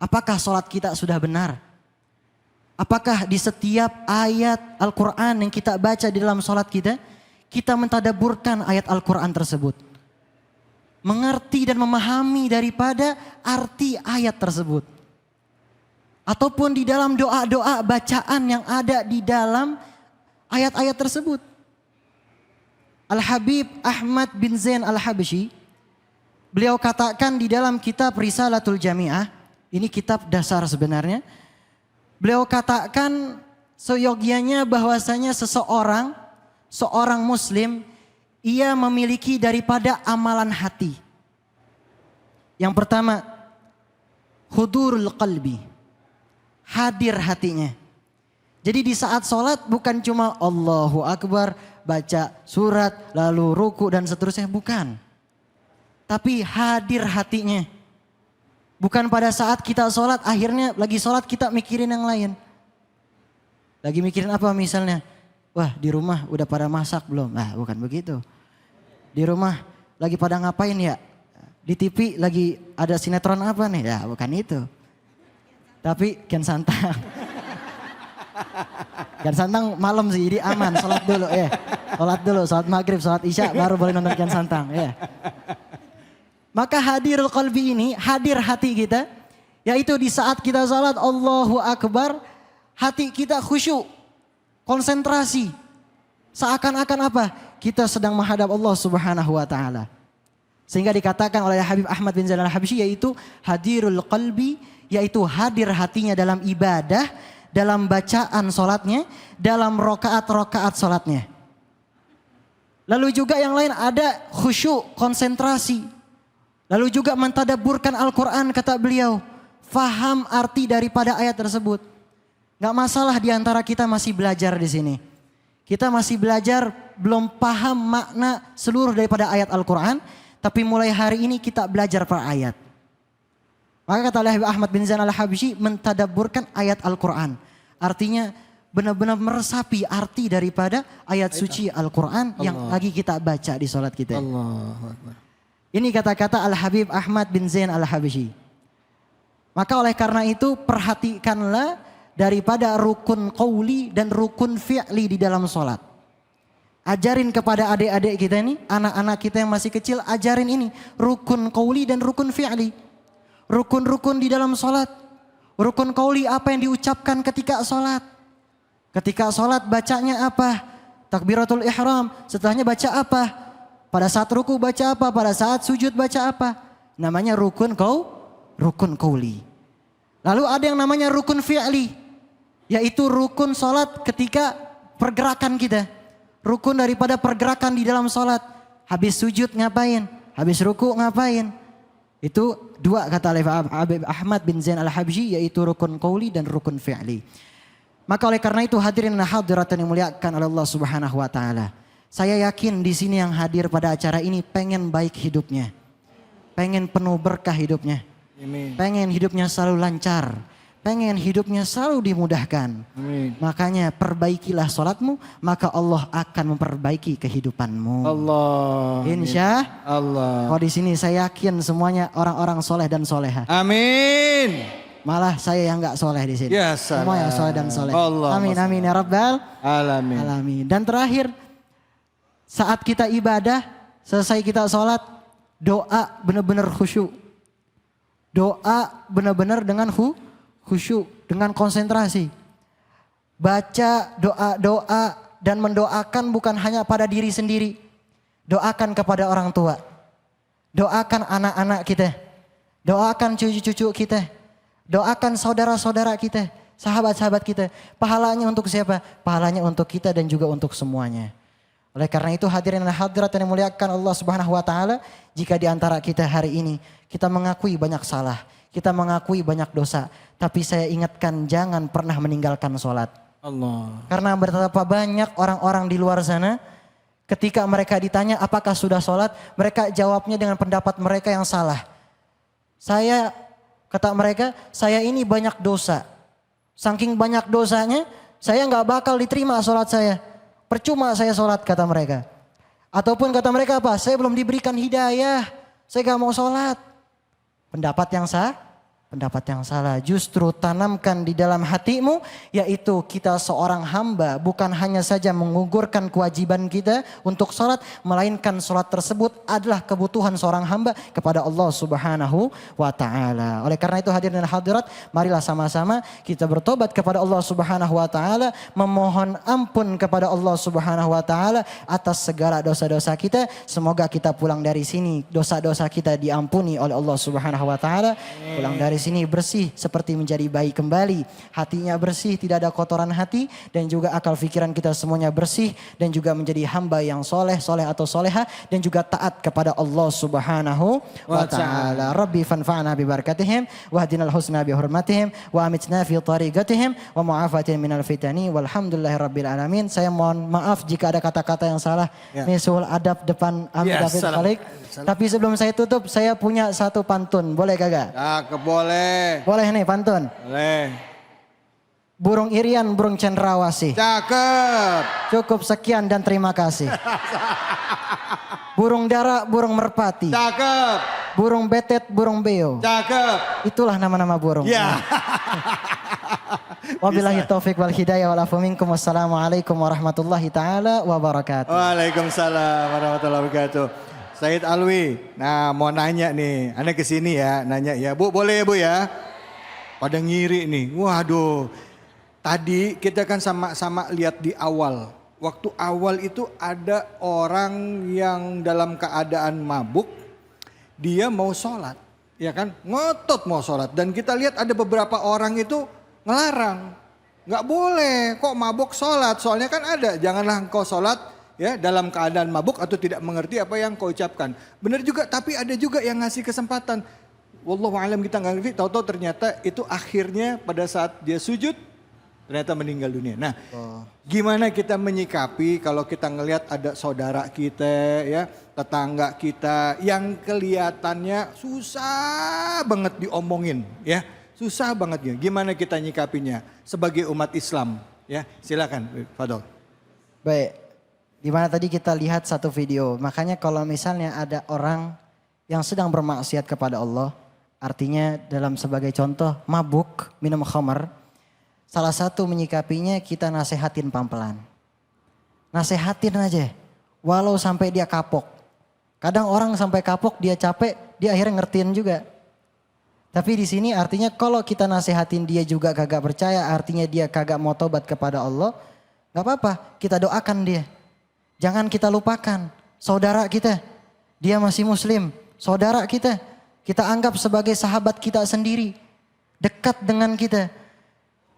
Speaker 5: apakah salat kita sudah benar? Apakah di setiap ayat Al-Qur'an yang kita baca di dalam salat kita kita mentadaburkan ayat Al-Quran tersebut. Mengerti dan memahami daripada arti ayat tersebut. Ataupun di dalam doa-doa bacaan yang ada di dalam ayat-ayat tersebut. Al-Habib Ahmad bin Zain Al-Habsyi, beliau katakan di dalam kitab Risalatul Jami'ah, ini kitab dasar sebenarnya. Beliau katakan seyogianya bahwasanya seorang muslim, ia memiliki daripada amalan hati. Yang pertama, hudurul qalbi, hadir hatinya. Jadi di saat sholat bukan cuma Allahu Akbar, baca surat, lalu ruku dan seterusnya, bukan. Tapi hadir hatinya. Bukan pada saat kita sholat, akhirnya lagi sholat kita mikirin yang lain. Lagi mikirin apa misalnya? Wah, di rumah udah pada masak belum? Nah, bukan begitu. Di rumah lagi pada ngapain ya? Di TV lagi ada sinetron apa nih? Ya, bukan itu. Tapi Kian Santang. Kian Santang malam sih, jadi aman. Sholat dulu ya. Sholat dulu, sholat maghrib, sholat isya, baru boleh nonton Kian Santang ya. Maka hadirul qalbi ini, hadir hati kita. Yaitu di saat kita sholat Allahu Akbar, hati kita khusyuk, konsentrasi. Seakan-akan apa? Kita sedang menghadap Allah Subhanahu wa Ta'ala. Sehingga dikatakan oleh Habib Ahmad bin Zain Al-Habsyi yaitu hadirul qalbi, yaitu hadir hatinya dalam ibadah, dalam bacaan sholatnya, dalam rokaat-rokaat sholatnya. Lalu juga yang lain ada khusyuk, konsentrasi. Lalu juga mentadaburkan Al-Quran, kata beliau. Faham arti daripada ayat tersebut. Gak masalah diantara kita masih belajar di sini. Kita masih belajar, belum paham makna seluruh daripada ayat Al-Quran. Tapi mulai hari ini kita belajar per ayat. Maka kata Habib Ahmad bin Zain Al-Habsyi, mentadaburkan ayat Al-Quran. Artinya benar-benar meresapi arti daripada ayat suci Al-Quran yang lagi kita baca di sholat kita.
Speaker 2: Allahu Akbar.
Speaker 5: Ini kata-kata Al-Habib Ahmad bin Zain Al-Habsyi. Maka oleh karena itu perhatikanlah daripada rukun qauli dan rukun fi'li di dalam sholat. Ajarin kepada adik-adik kita ini, anak-anak kita yang masih kecil, ajarin ini. Rukun qauli dan rukun fi'li. Rukun-rukun di dalam sholat. Rukun qauli apa yang diucapkan ketika sholat. Ketika sholat bacanya apa? Takbiratul ihram. Setelahnya baca apa? Pada saat ruku baca apa? Pada saat sujud baca apa? Namanya rukun qauli. Lalu ada yang namanya rukun fi'li. Yaitu rukun sholat ketika pergerakan kita. Rukun daripada pergerakan di dalam sholat. Habis sujud ngapain? Habis ruku ngapain? Itu dua kata Habib Ahmad bin Zain Al-Habsyi, yaitu rukun qauli dan rukun fi'li. Maka oleh karena itu hadirin dan hadirat yang dimuliakan oleh Allah Subhanahu wa Ta'ala. Saya yakin di sini yang hadir pada acara ini pengen baik hidupnya. Pengen penuh berkah hidupnya.
Speaker 2: Amin.
Speaker 5: Pengen hidupnya selalu lancar. Pengen hidupnya selalu dimudahkan.
Speaker 2: Amin.
Speaker 5: Makanya perbaikilah sholatmu, maka Allah akan memperbaiki kehidupanmu.
Speaker 2: Allah.
Speaker 5: Insya
Speaker 2: Allah.
Speaker 5: Oh, di sini saya yakin semuanya orang-orang soleh dan soleha.
Speaker 2: Amin.
Speaker 5: Malah saya yang nggak soleh di sini.
Speaker 2: Ya
Speaker 5: Semua yang soleh dan soleh.
Speaker 2: Allah.
Speaker 5: Amin amin ya rabbal
Speaker 2: Alamin.
Speaker 5: alamin. Dan terakhir, saat kita ibadah, selesai kita sholat, doa benar-benar khusyuk. Doa benar-benar dengan khusyuk, dengan konsentrasi. Baca doa-doa dan mendoakan bukan hanya pada diri sendiri. Doakan kepada orang tua. Doakan anak-anak kita. Doakan cucu-cucu kita. Doakan saudara-saudara kita. Sahabat-sahabat kita. Pahalanya untuk siapa? Pahalanya untuk kita dan juga untuk semuanya. Oleh karena itu hadirin dan hadirat yang dimuliakan Allah Subhanahu wa Ta'ala, jika di antara kita hari ini kita mengakui banyak salah, kita mengakui banyak dosa, tapi saya ingatkan jangan pernah meninggalkan sholat.
Speaker 2: Allah.
Speaker 5: Karena betapa banyak orang-orang di luar sana, ketika mereka ditanya apakah sudah sholat, mereka jawabnya dengan pendapat mereka yang salah. Kata mereka, saya ini banyak dosa. Saking banyak dosanya, saya nggak bakal diterima sholat saya. Percuma saya sholat, kata mereka. Ataupun kata mereka apa? Saya belum diberikan hidayah. Saya gak mau sholat. Pendapat yang pendapat yang salah. Justru tanamkan di dalam hatimu, yaitu kita seorang hamba bukan hanya saja mengugurkan kewajiban kita untuk sholat, melainkan sholat tersebut adalah kebutuhan seorang hamba kepada Allah Subhanahu wa Ta'ala. Oleh karena itu hadirin dan hadirat, marilah sama-sama kita bertobat kepada Allah Subhanahu wa Ta'ala, memohon ampun kepada Allah Subhanahu wa Ta'ala atas segala dosa-dosa kita. Semoga kita pulang dari sini dosa-dosa kita diampuni oleh Allah Subhanahu wa Ta'ala. Pulang dari sini bersih seperti menjadi bayi kembali. Hatinya bersih, tidak ada kotoran hati, dan juga akal fikiran kita semuanya bersih, dan juga menjadi hamba yang soleh atau soleha, dan juga taat kepada Allah Subhanahu wa Ta'ala. Rabbi fanfa'na bi barakatihim wa hadinal husna bi hurmatihim wa amitna fi tariqatihim wa mu'afatin minal fitani walhamdulillahi rabbil alamin. Saya mohon maaf jika ada kata-kata yang salah. Misul adab depan Ami David Khalik. Tapi sebelum saya tutup, saya punya satu pantun. Boleh kagak?
Speaker 2: Boleh.
Speaker 5: Boleh nih pantun.
Speaker 2: Boleh.
Speaker 5: Burung irian, burung cendrawasih.
Speaker 2: Cakep.
Speaker 5: Cukup sekian dan terima kasih. Burung dara, burung merpati.
Speaker 2: Cakep.
Speaker 5: Burung betet, burung beo.
Speaker 2: Cakep.
Speaker 5: Itulah nama-nama burung.
Speaker 2: Ya.
Speaker 5: Wabillahi taufik wal hidayah wal afu minkum. Wassalamualaikum warahmatullahi taala wabarakatuh.
Speaker 2: Waalaikumsalam warahmatullahi wabarakatuh. Said Alwi, nah mau nanya nih, Anda kesini ya, nanya ya. Bu, boleh ya Bu ya? Pada ngiri nih, waduh. Tadi kita kan sama-sama lihat di awal. Waktu awal itu ada orang yang dalam keadaan mabuk, dia mau sholat. Ya kan, ngotot mau sholat. Dan kita lihat ada beberapa orang itu ngelarang. Nggak boleh, kok mabuk sholat. Soalnya kan ada, janganlah engkau sholat ya dalam keadaan mabuk atau tidak mengerti apa yang kau ucapkan. Benar juga, tapi ada juga yang ngasih kesempatan. Wallahu a'lam, kita nggak ngerti, tahu-tahu ternyata itu akhirnya pada saat dia sujud ternyata meninggal dunia. Nah, gimana kita menyikapi kalau kita ngelihat ada saudara kita ya, tetangga kita yang kelihatannya susah banget diomongin ya. Susah banget ya. Gimana kita nyikapinya sebagai umat Islam ya? Silakan, Fadol.
Speaker 5: Baik. Di mana tadi kita lihat satu video. Makanya kalau misalnya ada orang yang sedang bermaksiat kepada Allah, artinya dalam sebagai contoh mabuk, minum khamar, salah satu menyikapinya kita nasehatin pelan-pelan. Nasehatin aja, walau sampai dia kapok. Kadang orang sampai kapok, dia capek, dia akhirnya ngertiin juga. Tapi di sini artinya kalau kita nasehatin dia juga kagak percaya, artinya dia kagak mau tobat kepada Allah, gak apa-apa, kita doakan dia. Jangan kita lupakan saudara kita, dia masih muslim, saudara kita anggap sebagai sahabat kita sendiri, dekat dengan kita.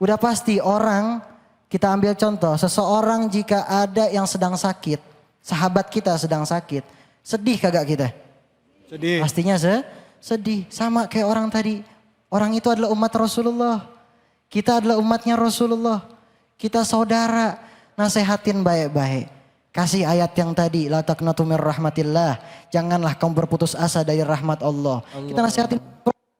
Speaker 5: Udah pasti orang, kita ambil contoh, seseorang jika ada yang sedang sakit, sahabat kita sedang sakit, sedih kagak kita?
Speaker 2: Sedih.
Speaker 5: Pastinya sedih, sama kayak orang tadi. Orang itu adalah umat Rasulullah, kita adalah umatnya Rasulullah, kita saudara, nasehatin baik-baik. Kasih ayat yang tadi, la taqnatu mir rahmatillah. Janganlah kamu berputus asa dari rahmat Allah. Kita nasihatin,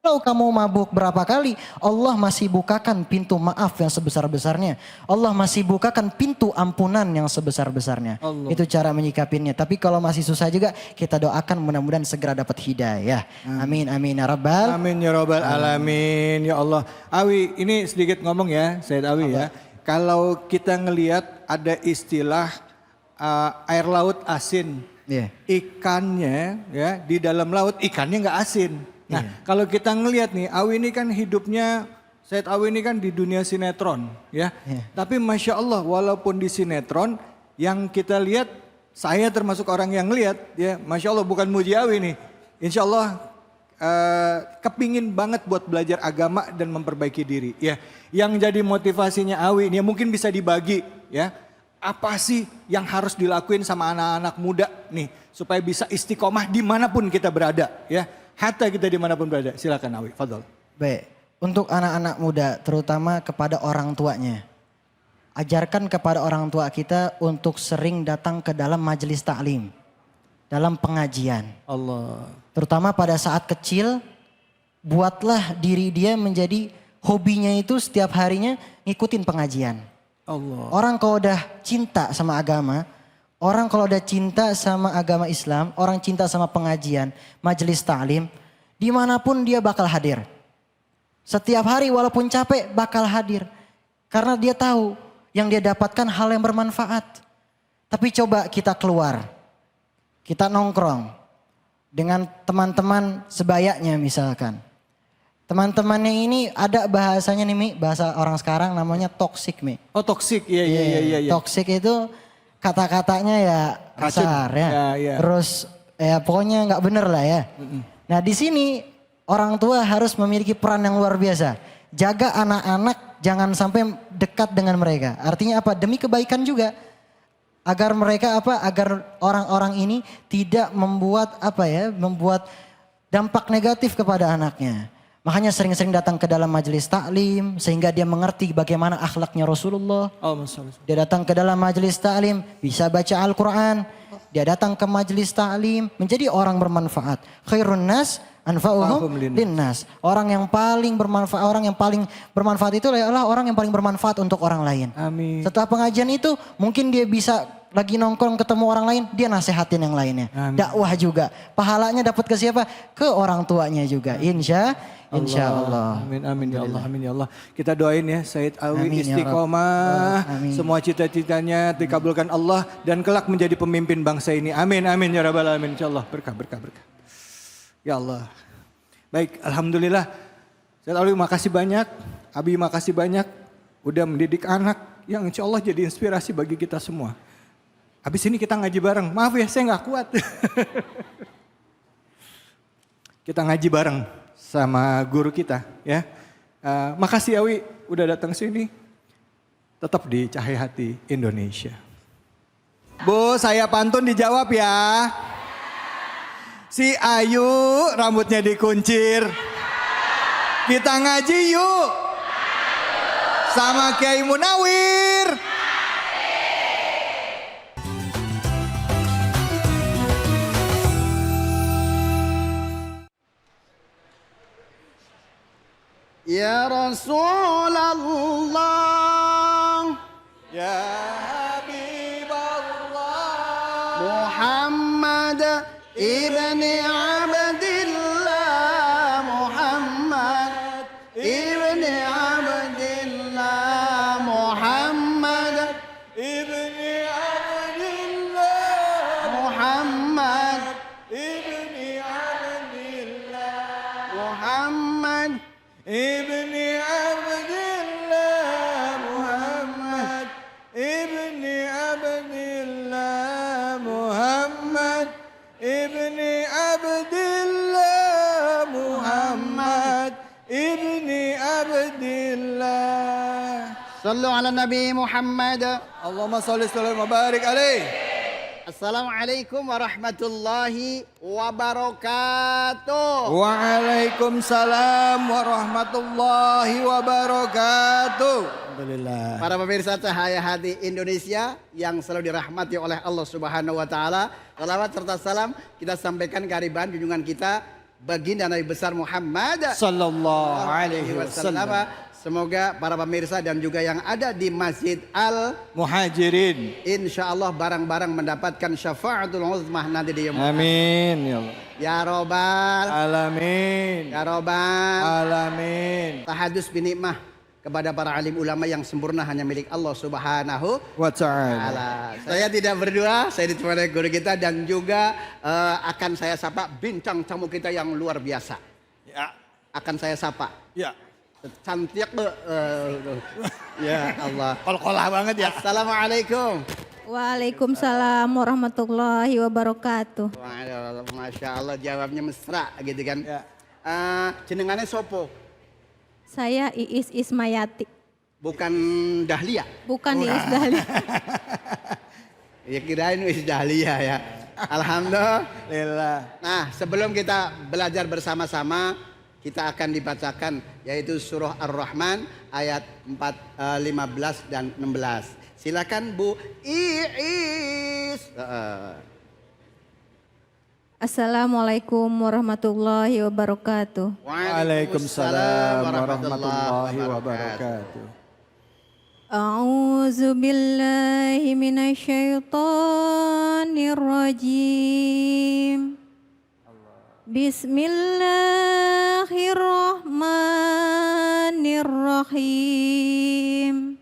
Speaker 5: kalau kamu mabuk berapa kali, Allah masih bukakan pintu maaf yang sebesar-besarnya. Allah masih bukakan pintu ampunan yang sebesar-besarnya. Itu cara menyikapinya. Tapi kalau masih susah juga, kita doakan mudah-mudahan segera dapat hidayah. Amin, amin ya rabbal.
Speaker 2: Amin ya rabbal alamin. Ya Allah. Awi, ini sedikit ngomong ya, Said Awi ya. Kalau kita ngelihat ada istilah air laut asin, ikannya ya di dalam laut ikannya nggak asin. Nah kalau kita ngelihat nih, Awi ini kan hidupnya, Said Awi ini kan di dunia sinetron ya. Tapi Masya Allah walaupun di sinetron yang kita lihat, saya termasuk orang yang ngelihat ya, Masya Allah bukan muji Awi nih. Insya Allah kepingin banget buat belajar agama dan memperbaiki diri ya. Yang jadi motivasinya Awi ini ya mungkin bisa dibagi ya. Apa sih yang harus dilakuin sama anak-anak muda nih supaya bisa istiqomah dimanapun kita berada ya, hatta kita dimanapun berada. Silakan Awi, Fadol.
Speaker 5: Baik, untuk anak-anak muda terutama kepada orang tuanya, ajarkan kepada orang tua kita untuk sering datang ke dalam majelis taklim, dalam pengajian.
Speaker 2: Allah.
Speaker 5: Terutama pada saat kecil, buatlah diri dia menjadi hobinya itu setiap harinya ngikutin pengajian.
Speaker 2: Allah.
Speaker 5: Orang kalau udah cinta sama agama, orang kalau udah cinta sama agama Islam, orang cinta sama pengajian, majelis ta'lim, dimanapun dia bakal hadir. Setiap hari walaupun capek bakal hadir. Karena dia tahu yang dia dapatkan hal yang bermanfaat. Tapi coba kita keluar. Kita nongkrong dengan teman-teman sebayanya misalkan. Teman-temannya ini ada bahasanya nih Mi, bahasa orang sekarang namanya toxic Mi.
Speaker 2: Oh toksik, iya.
Speaker 5: Toxic itu kata-katanya ya
Speaker 2: Racun.
Speaker 5: kasar ya.
Speaker 2: Ya.
Speaker 5: Terus ya pokoknya nggak bener lah ya. Nah di sini orang tua harus memiliki peran yang luar biasa. Jaga anak-anak jangan sampai dekat dengan mereka. Artinya apa? Demi kebaikan juga. Agar mereka agar orang-orang ini tidak membuat membuat dampak negatif kepada anaknya. Makanya sering-sering datang ke dalam majelis taklim sehingga dia mengerti bagaimana akhlaknya Rasulullah. Dia datang ke dalam majelis taklim bisa baca Al-Quran. Dia datang ke majelis taklim menjadi orang bermanfaat. Khairun nas anfa'uhum linnas. Orang yang paling bermanfaat itu adalah orang yang paling bermanfaat untuk orang lain.
Speaker 2: Amin.
Speaker 5: Setelah pengajian itu mungkin dia bisa lagi nongkrong ketemu orang lain, dia nasehatin yang lainnya.
Speaker 2: Amin.
Speaker 5: Dakwah juga. Pahalanya dapat ke siapa? Ke orang tuanya juga. Insya Allah.
Speaker 2: Amin ya Allah, amin ya Allah. Kita doain ya Said Alwi
Speaker 5: Amin ya
Speaker 2: istiqomah,
Speaker 5: Rabb. Amin.
Speaker 2: semua cita-citanya dikabulkan Allah dan kelak menjadi pemimpin bangsa ini. Amin ya rabbal alamin. Insyaallah berkah. Ya Allah. Baik, alhamdulillah. Said Alwi makasih banyak, Abi makasih banyak udah mendidik anak yang insya Allah jadi inspirasi bagi kita semua. Habis ini kita ngaji bareng. Maaf ya saya nggak kuat. Kita ngaji bareng sama guru kita ya. Makasih Awi udah datang sini. Tetap di Cahaya Hati Indonesia. Bu, saya pantun dijawab ya. Si Ayu rambutnya dikuncir. Kita ngaji yuk. Sama Kiai Munawir.
Speaker 9: Ya Rasulullah,
Speaker 2: Ya Habiballah,
Speaker 9: Muhammad ibni Abdillah, Muhammad ibni Abdillah, Muhammad
Speaker 2: ibni Abdillah,
Speaker 9: Muhammad
Speaker 2: ibni Abdillah,
Speaker 9: Muhammad
Speaker 2: ibni Abdillah, Muhammad ibni Abdillah, Muhammad ibni Abdillah, Muhammad ibni Abdillah.
Speaker 9: Sallu ala Nabi Muhammad.
Speaker 2: Allahumma salli wa barik alaih.
Speaker 9: Assalamualaikum warahmatullahi wabarakatuh.
Speaker 2: Waalaikumsalam warahmatullahi wabarakatuh. Alhamdulillah.
Speaker 9: Para pemirsa Cahaya Hati Indonesia yang selalu dirahmati oleh Allah Subhanahu wa taala. Salawat serta salam kita sampaikan kehadiran junjungan kita baginda Nabi besar Muhammad
Speaker 2: Sallallahu alaihi wasallam.
Speaker 9: Semoga para pemirsa dan juga yang ada di Masjid Al
Speaker 2: Muhajirin.
Speaker 9: insya Allah barang-barang mendapatkan syafaatul uzmah nanti di yaumul
Speaker 2: Amin ya Allah.
Speaker 9: Ya Robbal
Speaker 2: Alamin.
Speaker 9: Ya Robbal
Speaker 2: Alamin.
Speaker 9: tahadus binikmah kepada para alim ulama yang sempurna hanya milik Allah Subhanahu
Speaker 2: Wa ta'ala.
Speaker 9: Alah. Saya tidak berdua, saya ditemani guru kita dan juga akan saya sapa bintang tamu kita yang luar biasa.
Speaker 2: Ya.
Speaker 9: Akan saya sapa.
Speaker 2: Ya.
Speaker 9: Cantik ya Allah.
Speaker 2: Kol-kolah banget ya.
Speaker 9: Assalamualaikum.
Speaker 7: Waalaikumsalam warahmatullahi wabarakatuh.
Speaker 9: Wah, Masya Allah jawabnya mesra gitu kan.
Speaker 2: Ya.
Speaker 9: Jenengannya sopo?
Speaker 7: Saya Iis Ismayati.
Speaker 9: Bukan Dahlia.
Speaker 7: Bukan Iis Dahlia.
Speaker 9: Ya kirain Iis Dahlia ya.
Speaker 2: Alhamdulillah.
Speaker 9: Nah, sebelum kita belajar bersama-sama, kita akan dibacakan yaitu surah Ar-Rahman ayat 15 dan 16. Silakan Bu Iis.
Speaker 7: Assalamualaikum warahmatullahi wabarakatuh.
Speaker 2: Waalaikumsalam warahmatullahi wabarakatuh.
Speaker 7: A'udzu billahi minasyaitonir rajim. Bismillahirrahmanirrahim.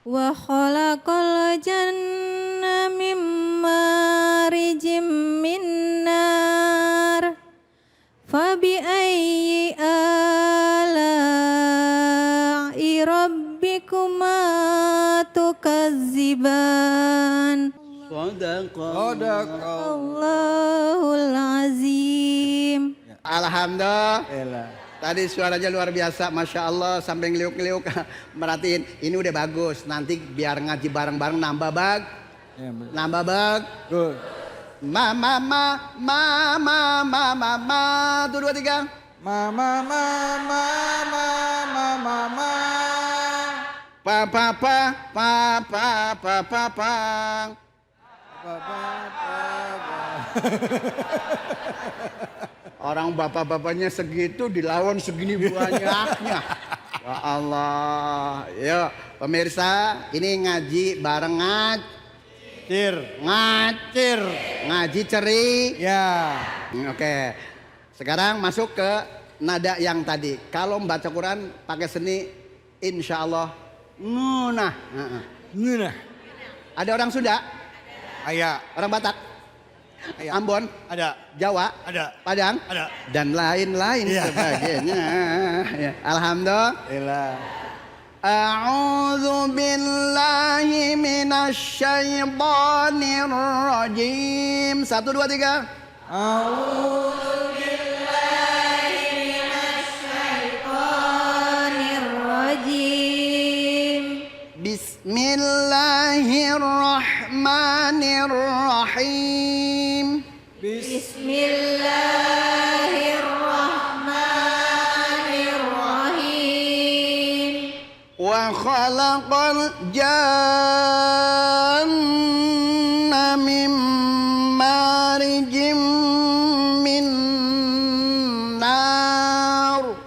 Speaker 7: Wa khalaqal janna min marijim min nar. Fabi ayyi ala'i rabbikuma tukazziban. Allahul azim.
Speaker 9: Alhamdulillah. Tadi suaranya luar biasa, Masya Allah, sampai ngeliuk-ngeliuk. Merhatiin, ini udah bagus. Nanti biar ngaji bareng-bareng nambah bag. Nambah bag.
Speaker 2: Good.
Speaker 9: Mama, tuh 2, 3.
Speaker 2: Mama.
Speaker 9: Pang. Orang bapak-bapaknya segitu dilawan segini banyaknya. Ya Allah. Yuk pemirsa, ini ngaji bareng ngacir. Ngaji ceri.
Speaker 2: Ya.
Speaker 9: Oke. Sekarang masuk ke nada yang tadi. Kalau membaca Quran pakai seni, insya Allah ngunah. Ada orang Sunda?
Speaker 2: Ayah.
Speaker 9: Orang Batak? Ambon?
Speaker 2: Ada.
Speaker 9: Jawa?
Speaker 2: Ada.
Speaker 9: Padang?
Speaker 2: Ada.
Speaker 9: Dan lain-lain sebagainya. Ya, alhamdulillah. A'udzu billahi minasyaitonir rajim. 1, 2, 3.
Speaker 7: A'udzu billahi minasyaitonir rajim.
Speaker 9: Bismillahirrahmanirrahim.
Speaker 7: Bismillahirrahmanirrahim.
Speaker 9: Wa khalaqal janna min marijim min nar.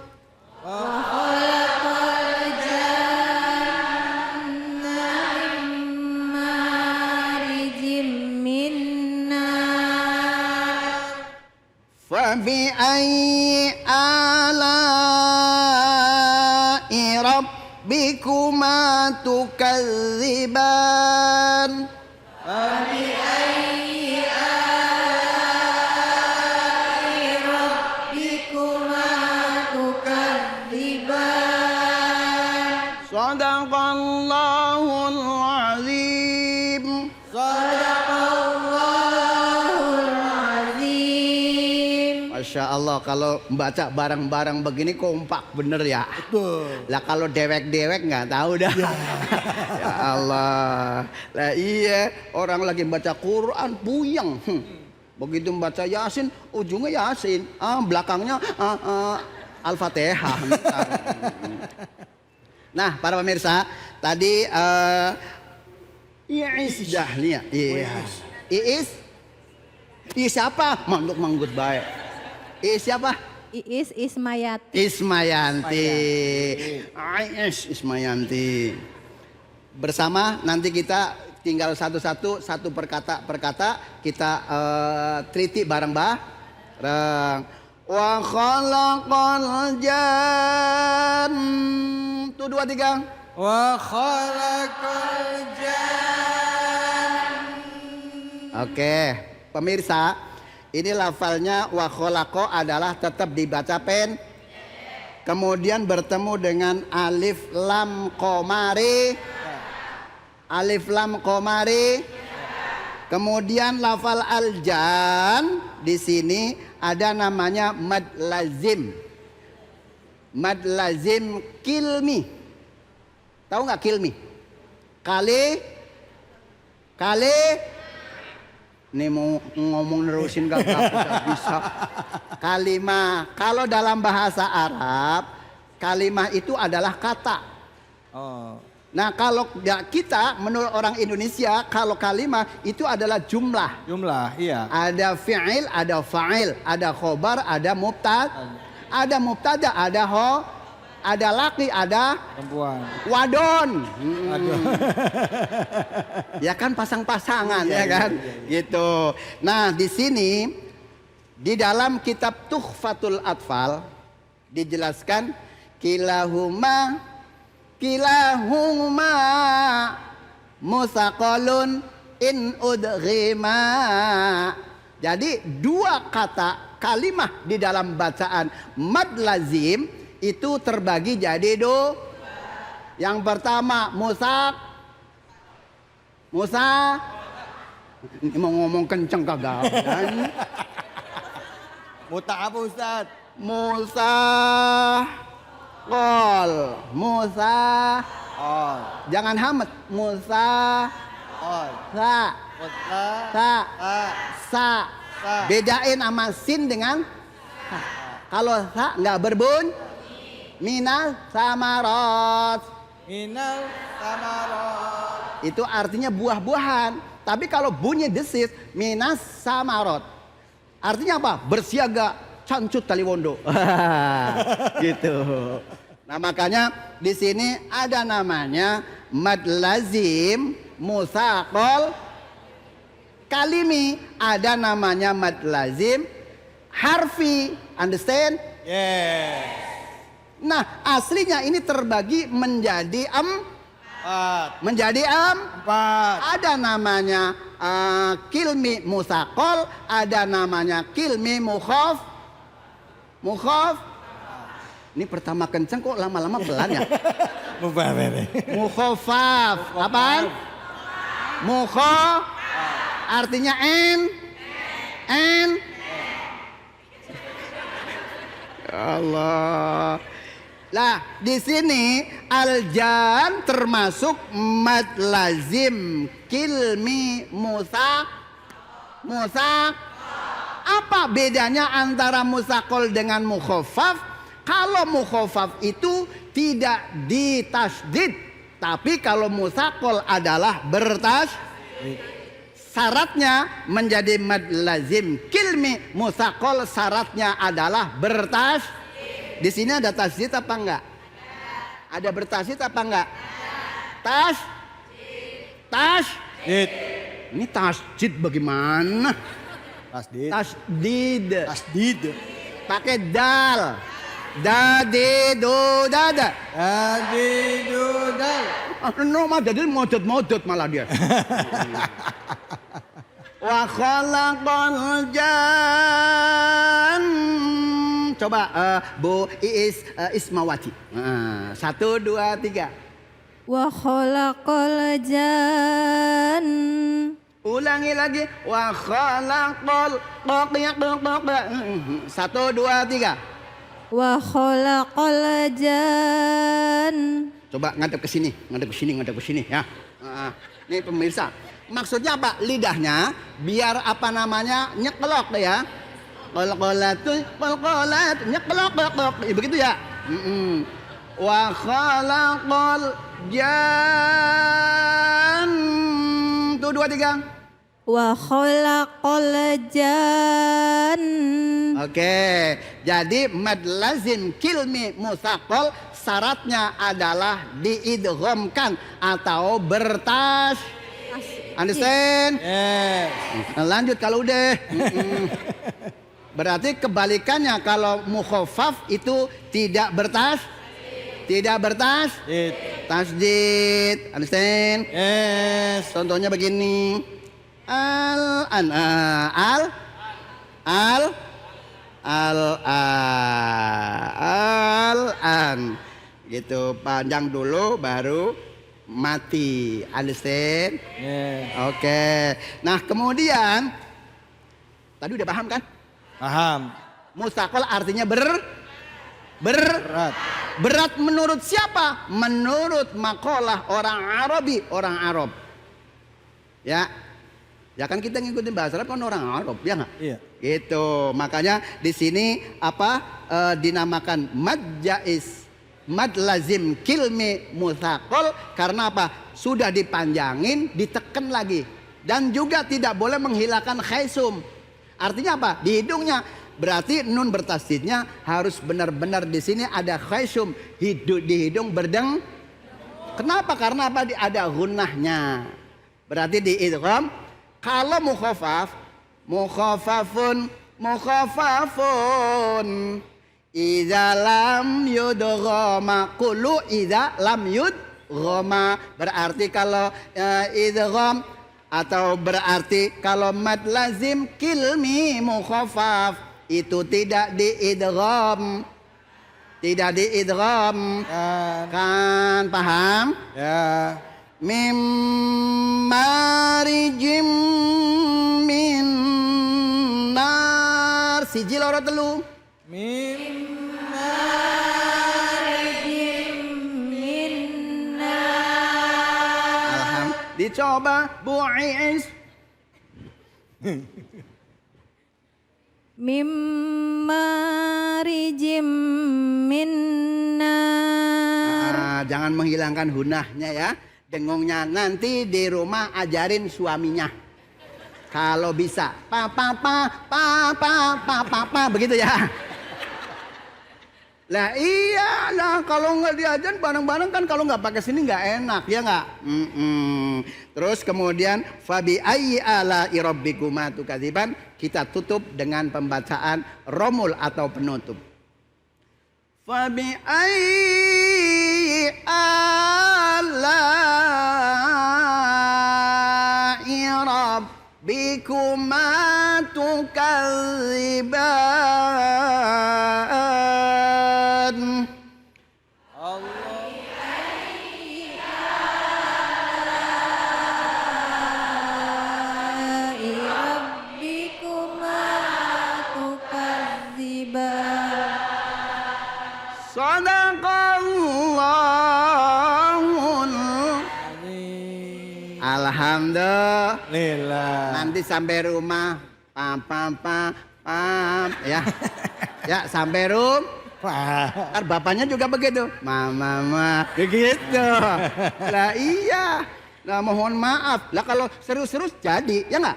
Speaker 9: Fabi ayyi ala'i rabbikuma tukadziban.
Speaker 7: Fabi ayyi ala'i rabbikuma tukadziban.
Speaker 9: Shadaqallahul azim. Masya Allah, kalau membaca bareng-barang begini kompak bener ya.
Speaker 2: Betul.
Speaker 9: Lah kalau dewek-dewek nggak tahu dah. Ya Allah. Lah iya, orang lagi baca Quran puyeng. Begitu membaca Yasin, ujungnya Yasin, belakangnya Al-Fatihah. Nah, para pemirsa, tadi Iis Dahlia. Iis siapa? Manggut baik. Siapa?
Speaker 7: Iis Ismayati.
Speaker 9: Ismayanti. Ismayanti. Bersama nanti kita tinggal satu-satu, satu perkata kita triti bareng-bareng. Wa khalaqal jan. Tuh 2, 3.
Speaker 2: Wa khalaqal jan.
Speaker 9: Oke, pemirsa. Ini lafalnya wa khalaqa adalah tetap dibaca pen. Kemudian bertemu dengan alif lam komari. Alif lam komari. Kemudian lafal aljan di sini ada namanya mad lazim. Mad lazim kilmi. Tahu nggak kilmi? Kali. Ini mau ngomong nerusin gak bisa. Kalimah. Kalau dalam bahasa Arab, kalimah itu adalah kata.
Speaker 2: Oh.
Speaker 9: Nah kalau kita menurut orang Indonesia, kalau kalimah itu adalah jumlah.
Speaker 2: Jumlah, iya.
Speaker 9: Ada fi'il, ada fa'il, ada khobar, ada mubtada. Ada mubtada, ada laki, ada
Speaker 2: Perempuan.
Speaker 9: wadon.
Speaker 2: Aduh.
Speaker 9: Ya kan pasang-pasangan ya kan, gitu. Nah di sini Di dalam kitab Tuhfatul Atfal dijelaskan kilahuma musaqalun in udghima. Jadi dua kata kalimah di dalam bacaan mad lazim itu terbagi jadi dua. Yang pertama musa. Ini mau ngomong kenceng kagak?
Speaker 2: Muta apa Ustaz?
Speaker 9: Musa.
Speaker 2: Oh.
Speaker 9: Jangan hamet. Musa.
Speaker 2: Oh.
Speaker 9: Sa. Bedain sama sin dengan sa. Kalau sa nggak berbunyi. Minal samarot. Itu artinya buah-buahan. Tapi kalau bunyi desis minas samarot. Artinya apa? Bersiaga cancut taliwondo. Gitu. Nah makanya di sini ada namanya mad lazim musaqal kalimi, ada namanya mad lazim harfi. Understand?
Speaker 2: Yes.
Speaker 9: Nah aslinya ini terbagi menjadi empat. Ada namanya kilmi musaqal, ada namanya kilmi mukhaf. Ini pertama kenceng kok lama-lama pelan ya. Mukhafaf. Apaan? Artinya n. Ya Allah. Lah di sini aljan termasuk mad lazim kilmi musa. Apa bedanya antara musaqal dengan mukhaffaf? Kalau mukhaffaf itu tidak ditasydid, tapi kalau musaqal adalah bertasydid. Syaratnya menjadi mad lazim kilmi musaqal, syaratnya adalah bertasydid. Di sini ada tasydid apa enggak? Ada bertasydid apa enggak? Tasydid. Ini tasydid bagaimana? Tasydid. Pakai dal. Dadidu dada. No mah jadi modot malah dia. Wa khalaqal jan. Coba Bu Iis Ismawati. 1, 2, 3.
Speaker 7: Wa khalaqal jan.
Speaker 9: Ulangi lagi. Wa khalaqal 1, 2, 3.
Speaker 7: Wa khalaqal jan.
Speaker 9: Coba ngadep ke sini ya. Nih pemirsa, maksudnya apa? Lidahnya biar apa namanya nyekelok ya. Qalqalat nyekelok begitu ya. Wa khalaqal jan. Tuh 2, 3.
Speaker 7: Wa khalaqal jan.
Speaker 9: Oke, jadi mad lazim kilmi musaqal syaratnya adalah diidghamkan atau bertas. Understand?
Speaker 2: Yes.
Speaker 9: Lanjut kalau udah. Berarti kebalikannya kalau mukhaffaf itu tidak bertas. Tasydid. Understand?
Speaker 2: Yes.
Speaker 9: Contohnya begini. Al-an gitu, panjang dulu baru mati. Understand?
Speaker 2: Yeah.
Speaker 9: Oke. Nah kemudian tadi udah paham kan?
Speaker 2: Paham.
Speaker 9: Musaqal artinya berat menurut siapa? Menurut makalah orang Arab. Ya kan kita ngikutin bahasa Arab kan orang Arab, ya nggak?
Speaker 2: Iya.
Speaker 9: Gitu. Makanya di sini dinamakan mad jaiz, mad lazim kilmi musaqal karena apa? Sudah dipanjangin, diteken lagi, dan juga tidak boleh menghilangkan khaisum. Artinya apa? Di hidungnya. Berarti nun bertasydidnya harus benar-benar di sini ada khaisum, di hidung berdeng. Kenapa? Karena apa? Ada gunnahnya. Berarti di idgham. Kalau mukhaffafun mukhafafun. Idza lam yudghama qulu idza lam yudghama berarti kalau idgham atau berarti kalau mad lazim kilmi mukhafaf itu tidak diidgham. Tidak diidgham. Kan paham?
Speaker 2: Ya.
Speaker 9: Mim marijim min nar siji loro telu.
Speaker 2: Mim
Speaker 9: dicoba bu'is.
Speaker 7: Mimmarijim minnar.
Speaker 9: Jangan menghilangkan hunahnya ya. Dengungnya nanti di rumah ajarin suaminya. Kalau bisa. Begitu ya. Lah iya lah kalau nggak diajarin bareng-bareng kan kalau nggak pakai sini nggak enak ya nggak. Terus kemudian fabi ayyi ala rabbikuma tukadziban kita tutup dengan pembacaan romul atau penutup. Fabi ayyi ala rabbikuma tukadziban. Alhamdulillah. Nanti sampai rumah pam ya. Ya sampai rumah. Kan bapaknya juga begitu. Mama begitu. Lah iya. Nah mohon maaf. Lah kalau seru-seru jadi ya nggak?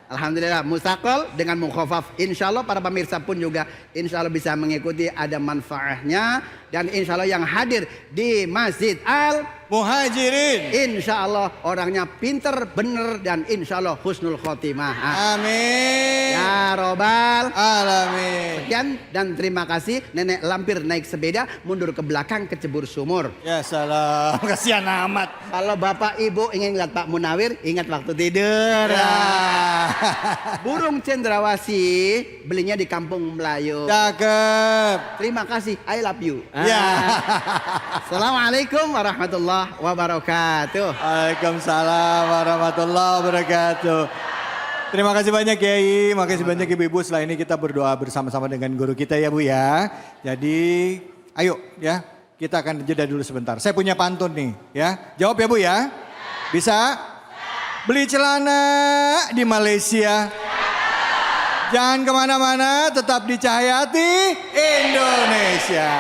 Speaker 9: Alhamdulillah musaqal dengan mukhafaf. Insya Allah para pemirsa pun juga insya Allah bisa mengikuti ada manfaatnya. Dan insya Allah yang hadir di Masjid Al-Muhajirin insya Allah orangnya pinter, bener dan insya Allah husnul khotimah.
Speaker 2: Amin.
Speaker 9: Ya robbal
Speaker 2: alamin.
Speaker 9: Sekian dan terima kasih. Nenek lampir naik sepeda mundur ke belakang kecebur sumur.
Speaker 2: Ya salam. Kasihan amat.
Speaker 9: Kalau bapak ibu ingin lihat Pak Munawir ingat waktu tidur.
Speaker 2: Ya.
Speaker 9: Burung cendrawasih belinya di Kampung Melayu.
Speaker 2: Cakep.
Speaker 9: Terima kasih. I love you.
Speaker 2: Ya.
Speaker 9: Assalamualaikum warahmatullahi wabarakatuh.
Speaker 2: Waalaikumsalam warahmatullahi wabarakatuh. Terima kasih banyak Kiai, makasih banyak Ibu-ibu. Setelah ini kita berdoa bersama-sama dengan guru kita ya Bu ya. Jadi ayo ya kita akan jeda dulu sebentar. Saya punya pantun nih ya. Jawab ya Bu ya. Bisa? Beli celana di Malaysia. Jangan kemana-mana, tetap di Cahayati Indonesia.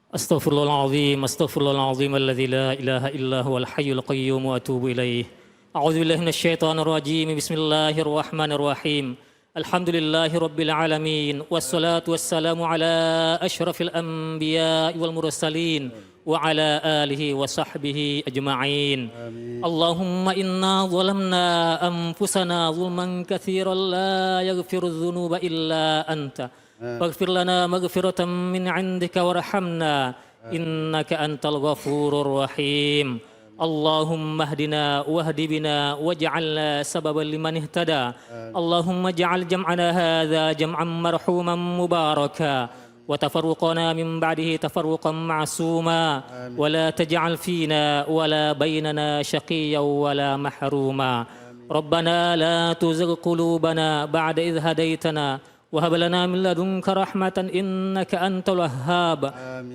Speaker 6: Astaghfirullahaladzim, astaghfirullahaladzim, alladzi la ilaha illa huwal hayyul qayyum wa atubu ilaih. A'udzu billahi minasyaitonir rajim. Bismillahirrahmanirrahim. Alhamdulillahi rabbil alamin. Wassalatu wassalamu ala asyrafil anbiya'i wal mursalin wa ala alihi wa sahbihi ajma'in. Allahumma inna zalamna anfusana zulman katsiran la yaghfiru dzunuba illa anta. Faghfir lana maghfiratan min 'indika warhamna innaka antal ghafurur rahim. Allahumma hdina wahdi bina waj'alna sababan liman ihtada. Allahumma ij'al jam'ana hadza jam'an marhuman mubaraka wa tafarruqana min ba'dihi tafarruqan ma'suma wa la taj'al fina wa la bainana shaqiyyan wa la mahruma. Rabbana la tuzigh qulubana ba'da idh hadaytana وهب لنا من لدنك رحمة إنك أنت الوهاب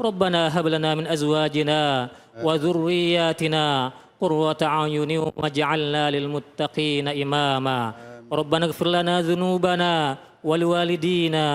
Speaker 6: ربنا هب لنا من أزواجنا وذرياتنا قرة أعين واجعلنا للمتقين إماما ربنا اغفر لنا ذنوبنا ولوالدينا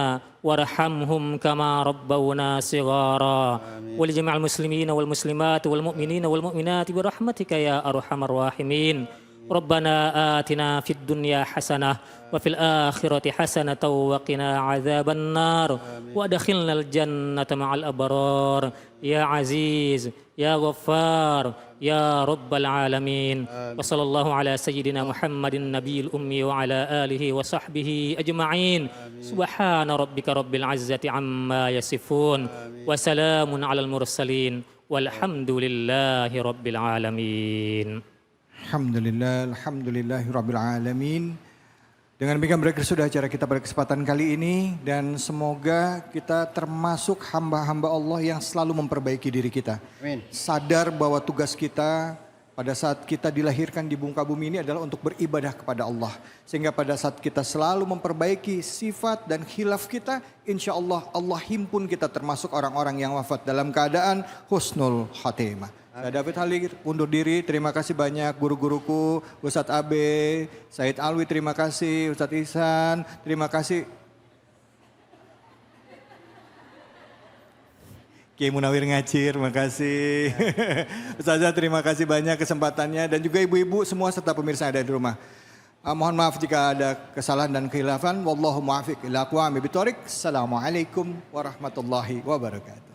Speaker 6: وارحمهم كما ربونا صغارا ولجميع المسلمين والمسلمات والمؤمنين والمؤمنات برحمتك يا أرحم الراحمين ربنا آتنا في الدنيا حسنة وفي الآخرة حسنة وقنا عذاب النار وأدخلنا الجنة مع الأبرار يا عزيز يا غفار يا رب العالمين وصلى الله على سيدنا محمد النبي الأمي وعلى آله وصحبه أجمعين سبحان ربك رب العزة عما يصفون وسلام على المرسلين والحمد لله رب العالمين.
Speaker 2: Alhamdulillahirabbil alamin. Dengan demikian berakhir sudah acara kita pada kesempatan kali ini dan semoga kita termasuk hamba-hamba Allah yang selalu memperbaiki diri kita.
Speaker 9: Amin.
Speaker 2: Sadar bahwa tugas kita pada saat kita dilahirkan di muka bumi ini adalah untuk beribadah kepada Allah. Sehingga pada saat kita selalu memperbaiki sifat dan khilaf kita, insya Allah Allah himpun kita termasuk orang-orang yang wafat dalam keadaan husnul khatimah. Saya David Halik undur diri, terima kasih banyak guru-guruku, Ustadz Abe, Said Alwi terima kasih, Ustadz Ihsan terima kasih. Kiai Munawir Ngacir, terima kasih. Ustazah terima kasih banyak kesempatannya dan juga ibu-ibu semua serta pemirsa yang ada di rumah. Mohon maaf jika ada kesalahan dan khilafan. Wallahu muwaffiq ila aqwamit thoriq. Assalamualaikum warahmatullahi wabarakatuh.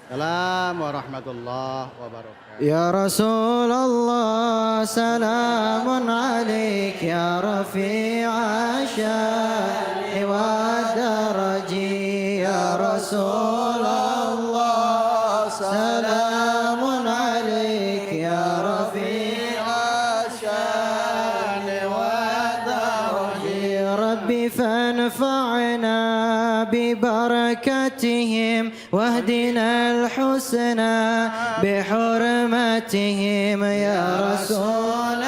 Speaker 9: Salam warahmatullahi wabarakatuh.
Speaker 5: Ya Rasulullah salamun alaik ya rafi'a syani wa daraji ya Rasulullah salamun alaik ya rafi'a syani wa daraji Rabbi fanfa'na ببركتهم واهدنا الحسنى بحرمتهم يا رسول